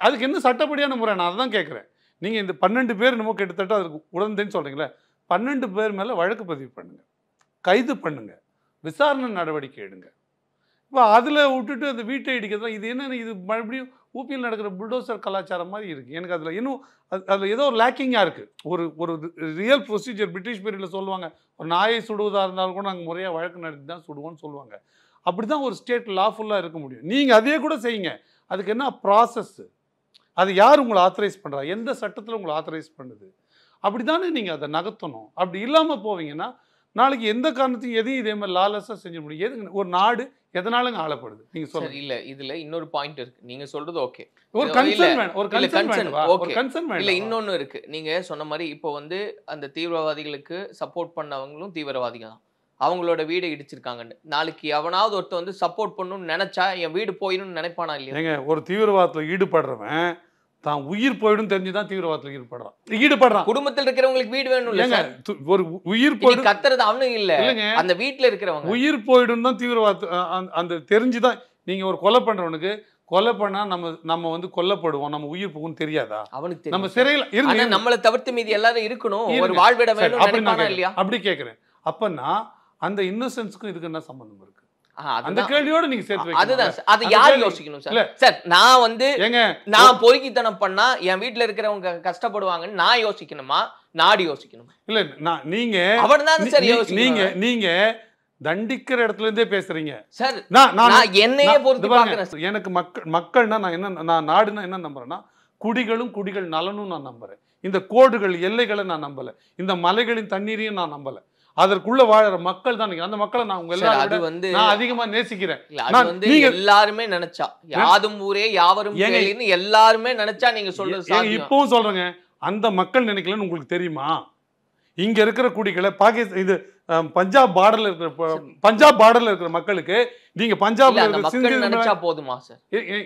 அதுக்கு என்ன சட்டப்படியான முறை? நான் அதான் கேட்குறேன். நீங்கள் இந்த 12 பேர் என்னமோ கிட்டத்தட்ட அதுக்கு உடந்தேன்னு சொல்கிறீங்களே, 12 பேர் மேலே வழக்கு பதிவு பண்ணுங்கள், கைது பண்ணுங்கள், விசாரணை நடவடிக்கை எடுங்க. இப்போ அதில் விட்டுட்டு அந்த வீட்டை இடிக்கிறது இது என்ன? இது மறுபடியும் ஊபியில் நடக்கிற புல்டோசர் கலாச்சாரம் மாதிரி இருக்குது. எனக்கு அதில் இன்னும் அதில் ஏதோ ஒரு லேக்கிங்காக இருக்குது. ஒரு ரியல் ப்ரொசீஜர் பிரிட்டிஷ் பீரியடில் சொல்லுவாங்க, ஒரு நாயை சுடுவதாக இருந்தாலும் கூட நாங்கள் முறையாக வழக்கு நடத்தி தான் சுடுவோம்னு சொல்லுவாங்க. அப்படி தான் ஒரு ஸ்டேட் லாஃபுல்லாக இருக்க முடியும். நீங்கள் அதே கூட செய்யுங்க. அதுக்கு என்ன ப்ராசஸ்ஸு? அது யார் உங்களை ஆத்தரைஸ் பண்ணுறா? எந்த சட்டத்தில் உங்களை ஆத்தரைஸ் பண்ணுது? அப்படி தானே நீங்கள் அதை நகர்த்தணும். அப்படி இல்லாமல் போவீங்கன்னா நாளைக்கு எந்த காரணத்தையும் எதையும் இதே மாதிரி லாலஸாக செஞ்ச முடியும். எதுக்கு ஒரு நாடு எதனாலும் ஆளப்படுது? நீங்க சொல்லுங்க. இல்ல இதுல இன்னொரு பாயிண்ட் இருக்கு. நீங்க சொல்றது ஓகே, ஒரு கன்சர்ன் இல்ல இன்னொன்னு இருக்கு. நீங்க சொன்ன மாதிரி இப்போ வந்து அந்த தீவிரவாதிகளுக்கு சப்போர்ட் பண்ணவங்களும் தீவிரவாதிகள் தான். அவங்களோட வீடை இடிச்சிருக்காங்கன்னு நாளைக்கு எவனாவது ஒருத்த வந்து சப்போர்ட் பண்ணணும்னு நினைச்சா என் வீடு போயிடும்னு நினைப்பானா இல்லையா? ஒரு தீவிரவாதத்தில் ஈடுபடுறவன் தான் உயிர் போயிடும் தெரிஞ்சுதான் தீவிரவாதத்தில் ஈடுபடுறான். குடும்பத்தில் இருக்கிறவங்களுக்கு வீடு வேணும் இல்ல, ஒரு உயிர் போயிடும் கத்துறது அவனும் இல்ல, அந்த வீட்டுல இருக்கிறவங்க உயிர் போயிடும் தான் தீவிரவாத அந்த தெரிஞ்சுதான். நீங்க ஒரு கொலை பண்றவனுக்கு கொலை பண்ணா நம்ம வந்து கொல்லப்படுவோம், நம்ம உயிர் போகும் தெரியாதா? அவனுக்கு நம்ம சிறையில் இருந்து நம்மளை தவிர்த்து மீதி எல்லாரும் இருக்கணும், ஒரு வாழ்விட வேணும் இல்லையா? அப்படி கேட்கிறேன். அப்பன்னா அந்த இன்னோசன்ஸ்க்கும் இதுக்கு என்ன சம்பந்தம் இருக்கு? அந்த கேள்வியோட நீங்க சேர்த்து அதுதான் அது யார் யோசிக்கணும் சார்? சார் நான் வந்து நான் பொறுக்கித்தனம் பண்ணா என் வீட்டுல இருக்கிறவங்க கஷ்டப்படுவாங்கன்னு நான் யோசிக்கணுமா, நாடு யோசிக்கணுமா? இல்ல நீங்க அவர்தான் சார் யோசிக்கணும். நீங்க தண்டிக்கிற இடத்துல இருந்தே பேசுறீங்க சார். நான் என்னையே பொறுத்து பார்க்கிறேன். எனக்கு மக்கள்னா நான் என்ன, நான் நாடுனா என்ன நம்புறேன்னா குடிகள் நலனும் நான் நம்புறேன். இந்த கோடுகள் எல்லைகளை நான் நம்பல. இந்த மலைகளின் தண்ணீரையும் நான் நம்பல. அதற்குள்ள வாழற மக்கள் தான். அந்த மக்களை நான் உங்க எல்லாரும் நான் அதிகமா நேசிக்கிறேன். எல்லாருமே நினைச்சா யாதும் ஊரே யாவரும் கேளீர்னு எல்லாருமே நினைச்சா நீங்க சொல்றது சாத்தியம். இப்பவும் சொல்றேங்க, அந்த மக்கள் நினைக்கலன்னு உங்களுக்கு தெரியுமா? இங்க இருக்கிற குடிகளை பாகிஸ்தான் இது பஞ்சாப் பார்டர்ல இருக்கிற மக்களுக்கு நீங்க பஞ்சாப்ல இருக்கிற நினைச்சா போதுமா சார்?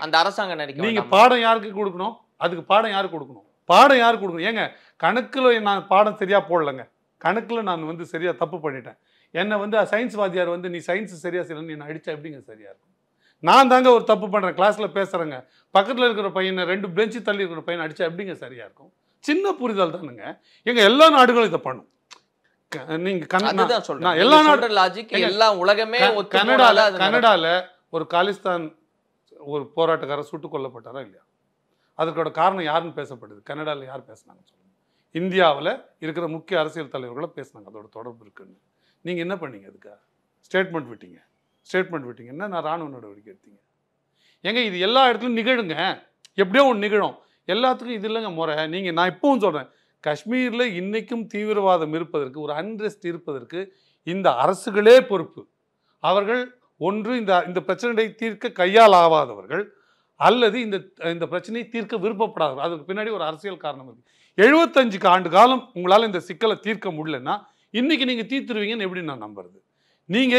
அந்த அரசாங்கம் நினைக்க நீங்க பாடம் யாருக்கு கொடுக்கணும்? அதுக்கு பாடம் யாரு கொடுக்கணும்? பாடம் யாரு கொடுக்கணும்? ஏங்க கணக்குல நான் பாடம் சரியா போடலங்க. கணக்குல நான் வந்து சரியா தப்பு பண்ணிட்டேன். என்ன சயின்ஸ் வாத்தியார் நீ சயின்ஸ் சரியா செய்யலன்னு என்ன அடிச்சா எப்படிங்க சரியா இருக்கும்? நான் தாங்க ஒரு தப்பு பண்றேன், கிளாஸ்ல பேசுறேங்க, பக்கத்துல இருக்கிற பையனை 2 பெஞ்சு தள்ளி இருக்கிற பையனை அடிச்சா எப்படிங்க சரியா இருக்கும்? சின்ன புரிதல் தானுங்க. எங்க எல்லா நாடுகளும் இதை பண்ணும். நீங்க கனடால ஒரு காலிஸ்தான் ஒரு போராட்டக்காரர் சுட்டுக் கொல்லப்பட்டாரா இல்லையா? அதற்கோட காரணம் யாருன்னு பேசப்படுது? கனடால யார் பேசினாங்க சொல்லுங்க? இந்தியாவில் இருக்கிற முக்கிய அரசியல் தலைவர்களை பேசினாங்க அதோட தொடர்பு இருக்குன்னு. நீங்க என்ன பண்ணீங்க? அதுக்கு ஸ்டேட்மெண்ட் விட்டீங்க. என்ன நான் ராணுவ நடவடிக்கை எடுத்தீங்க? ஏங்க இது எல்லா இடத்துலையும் நிகழுங்க. எப்படியோ ஒன்று நிகழும். எல்லாத்துக்கும் இது இல்லைங்க முறை. நான் இப்பவும் சொல்றேன், காஷ்மீர்ல இன்னைக்கும் தீவிரவாதம் இருப்பதற்கு, ஒரு அன்ரெஸ்ட் இருப்பதற்கு இந்த அரசுகளே பொறுப்பு. அவர்கள் ஒன்று இந்த பிரச்சனையை தீர்க்க கையால் ஆவாதவர்கள், அல்லது இந்த பிரச்சனையை தீர்க்க விருப்பப்படாதவர்கள். அதுக்கு பின்னாடி ஒரு அரசியல் காரணம் இருக்கு. 75 ஆண்டு காலம் உங்களால் இந்த சிக்கலை தீர்க்க முடியலன்னா இன்னைக்கு நீங்க தீர்த்துருவீங்கன்னு எப்படி நான் நம்புறது? நீங்க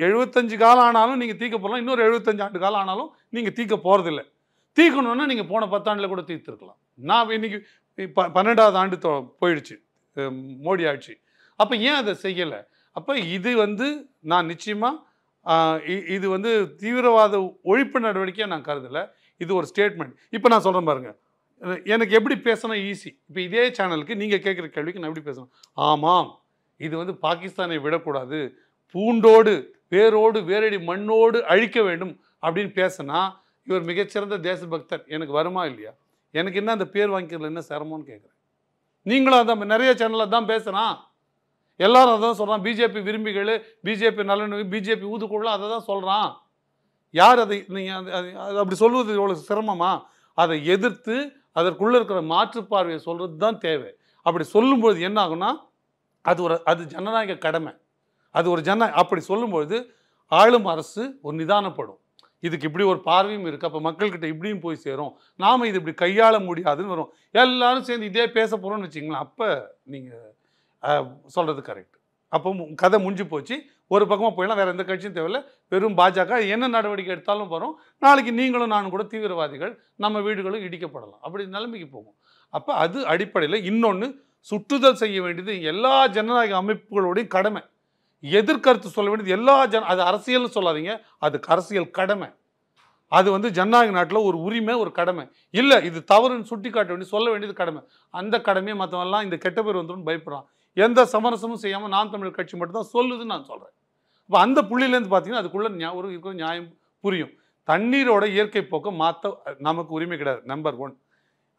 75 காலம் ஆனாலும் நீங்க தீர்க்க போகலாம், இன்னொரு 75 ஆண்டு காலம் ஆனாலும் நீங்க தீர்க்க போறதில்லை. தீர்க்கணும்னா நீங்க போன 10 ஆண்டுல கூட தீர்த்திருக்கலாம். நான் இன்னைக்கு 12வது ஆண்டு போயிடுச்சு மோடி ஆட்சி. அப்ப ஏன் அதை செய்யலை? அப்ப இது நான் நிச்சயமா இது தீவிரவாத ஒழிப்பு நடவடிக்கையை நான் கருதலை. இது ஒரு ஸ்டேட்மெண்ட். இப்போ நான் சொல்றேன் பாருங்க, எனக்கு எப்படி பேசணும் ஈஸி. இப்போ இதே சேனலுக்கு நீங்க கேட்குற கேள்விக்கு நான் எப்படி பேசணும்? ஆமாம், இது பாகிஸ்தானை விடக்கூடாது, பூண்டோடு வேரோடு வேரடி மண்ணோடு அழிக்க வேண்டும் அப்படின்னு பேசினா இவர் மிகச்சிறந்த தேசபக்தர் எனக்கு வருமா இல்லையா? எனக்கு என்ன அந்த பேர் வாங்கிக்கிறதுல என்ன சிரமம்னு கேட்குறேன். நீங்களும் அதான் நிறைய சேனலில் தான் பேசுகிறான், எல்லாரும் அதான் சொல்கிறான். பிஜேபி விரும்பிகள், பிஜேபி நல்ல பிஜேபி ஊதுக்குள்ள அதை தான் சொல்கிறான். யார் அதை நீங்கள் அப்படி சொல்வது எவ்வளோ சிரமமா? அதை எதிர்த்து அதற்குள்ளே இருக்கிற மாற்றுப்பார்வையை சொல்கிறது தான் தேவை. அப்படி சொல்லும்போது என்ன ஆகும்னா அது ஜனநாயக கடமை. அது ஒரு அப்படி சொல்லும்பொழுது ஆளும் அரசு ஒரு நிதானப்படும். இதுக்கு இப்படி ஒரு பார்வையும் இருக்குது, அப்போ மக்கள்கிட்ட இப்படியும் போய் சேரும், நாம் இது இப்படி கையாள முடியாதுன்னு வரும். எல்லாரும் சேர்ந்து இதே பேச போகிறோம்னு வச்சிங்களேன், அப்போ நீங்கள் சொல்கிறது கரெக்ட். அப்போ கதை முடிஞ்சு போச்சு. ஒரு பக்கமாக போயிடலாம், வேறு எந்த கட்சியும் தேவையில்லை, வெறும் பாஜக என்ன நடவடிக்கை எடுத்தாலும் வரும். நாளைக்கு நீங்களும் நானும் கூட தீவிரவாதிகள், நம்ம வீடுகளும் இடிக்கப்படலாம், அப்படி நிலைமைக்கு போகும். அப்போ அது அடிப்படையில் இன்னொன்று சுற்றுதல் செய்ய வேண்டியது எல்லா ஜனநாயக அமைப்புகளோடையும் கடமை. எதிர்கருத்து சொல்ல வேண்டியது அது அரசியல்னு சொல்லாதீங்க, அதுக்கு அரசியல் கடமை. அது ஜனநாயக நாட்டில் ஒரு உரிமை, ஒரு கடமை. இல்லை இது தவறுன்னு சுட்டி காட்ட வேண்டியது, சொல்ல வேண்டியது கடமை. அந்த கடமையை மற்றவெல்லாம் இந்த கெட்ட பேர் வந்துடும் பயப்படுறான். எந்த சமரசமும் செய்யாமல் நாம் தமிழர் கட்சி மட்டும் தான் சொல்லுதுன்னு நான் சொல்கிறேன். அப்போ அந்த புள்ளியிலேருந்து பார்த்தீங்கன்னா அதுக்குள்ளே ஒரு நியாயம் புரியும். தண்ணீரோட இயற்கை போக்க மாற்ற நமக்கு உரிமை கிடையாது. நம்பர் 1.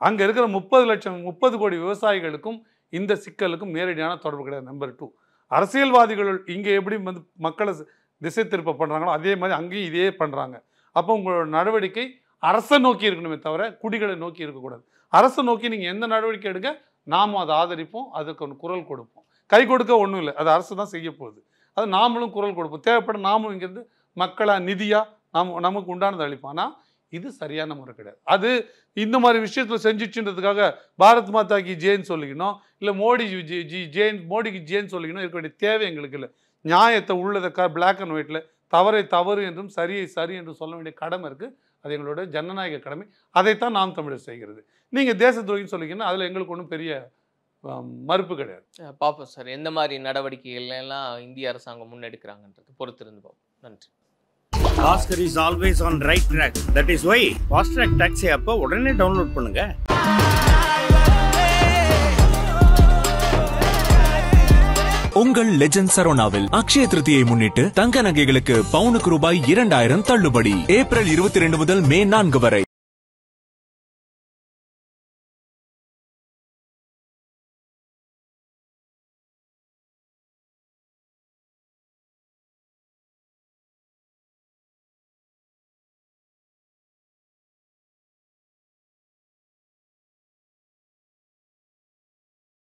அங்கே இருக்கிற 30 கோடி விவசாயிகளுக்கும் இந்த சிக்கலுக்கும் நேரடியான தொடர்பு கிடையாது. நம்பர் 2, அரசியல்வாதிகள் இங்கே எப்படி மக்களை திசை திருப்ப பண்ணுறாங்களோ அதே மாதிரி அங்கேயும் இதே பண்ணுறாங்க. அப்போ உங்களோட நடவடிக்கை அரசை நோக்கி இருக்கணுமே தவிர குடிகளை நோக்கி இருக்கக்கூடாது. அரசை நோக்கி நீங்கள் எந்த நடவடிக்கை எடுங்க, நாமும் அதை ஆதரிப்போம், அதுக்கு ஒன்று குரல் கொடுப்போம். கை கொடுக்க ஒன்றும் இல்லை, அது அரசு தான் செய்ய போகுது. அது நாமளும் குரல் கொடுப்போம். தேவைப்பட நாமும் இங்கேருந்து மக்களாக நிதியாக நமக்கு உண்டானது அளிப்போம். ஆனால் இது சரியான முறை கிடையாது. அது இந்த மாதிரி விஷயத்தில் செஞ்சிச்சுன்றதுக்காக பாரத் மாதா கி ஜெயின்னு சொல்லிக்கணும், இல்லை மோடிக்கு ஜெயின்னு சொல்லிக்கணும் இருக்க வேண்டிய தேவை எங்களுக்கு இல்லை. நியாயத்தை உள்ளதை பிளாக் அண்ட் ஒயிட்டில் தவறை தவறு என்றும் சரியை சரி என்றும் சொல்ல வேண்டிய கடமை இருக்குது. அது எங்களோட ஜனநாயக கடமை. அதைத்தான் நாம் தமிழர் செய்கிறது. நீங்கள் தேச துரோகின்னு சொல்லிங்கன்னா அதில் எங்களுக்கு ஒன்றும் பெரிய மறுப்பு கிடையாது. பார்ப்போம் சார், எந்த மாதிரி நடவடிக்கைகள் எல்லாம் இந்திய அரசாங்கம் முன்னெடுக்கிறாங்கன்றது பொறுத்திருந்து பார்ப்போம். நன்றி. Oscar is always on right track. That is why Fast Track Taxi app உடனே டவுன்லோட் பண்ணுங்க. உங்கள் லெஜண்ட் சரோனாவில் அக்ஷய திருதியை முன்னிட்டு தங்க நகைகளுக்கு பவுனுக்கு ரூபாய் 2000 தள்ளுபடி. ஏப்ரல் 22 முதல் மே 4 வரை.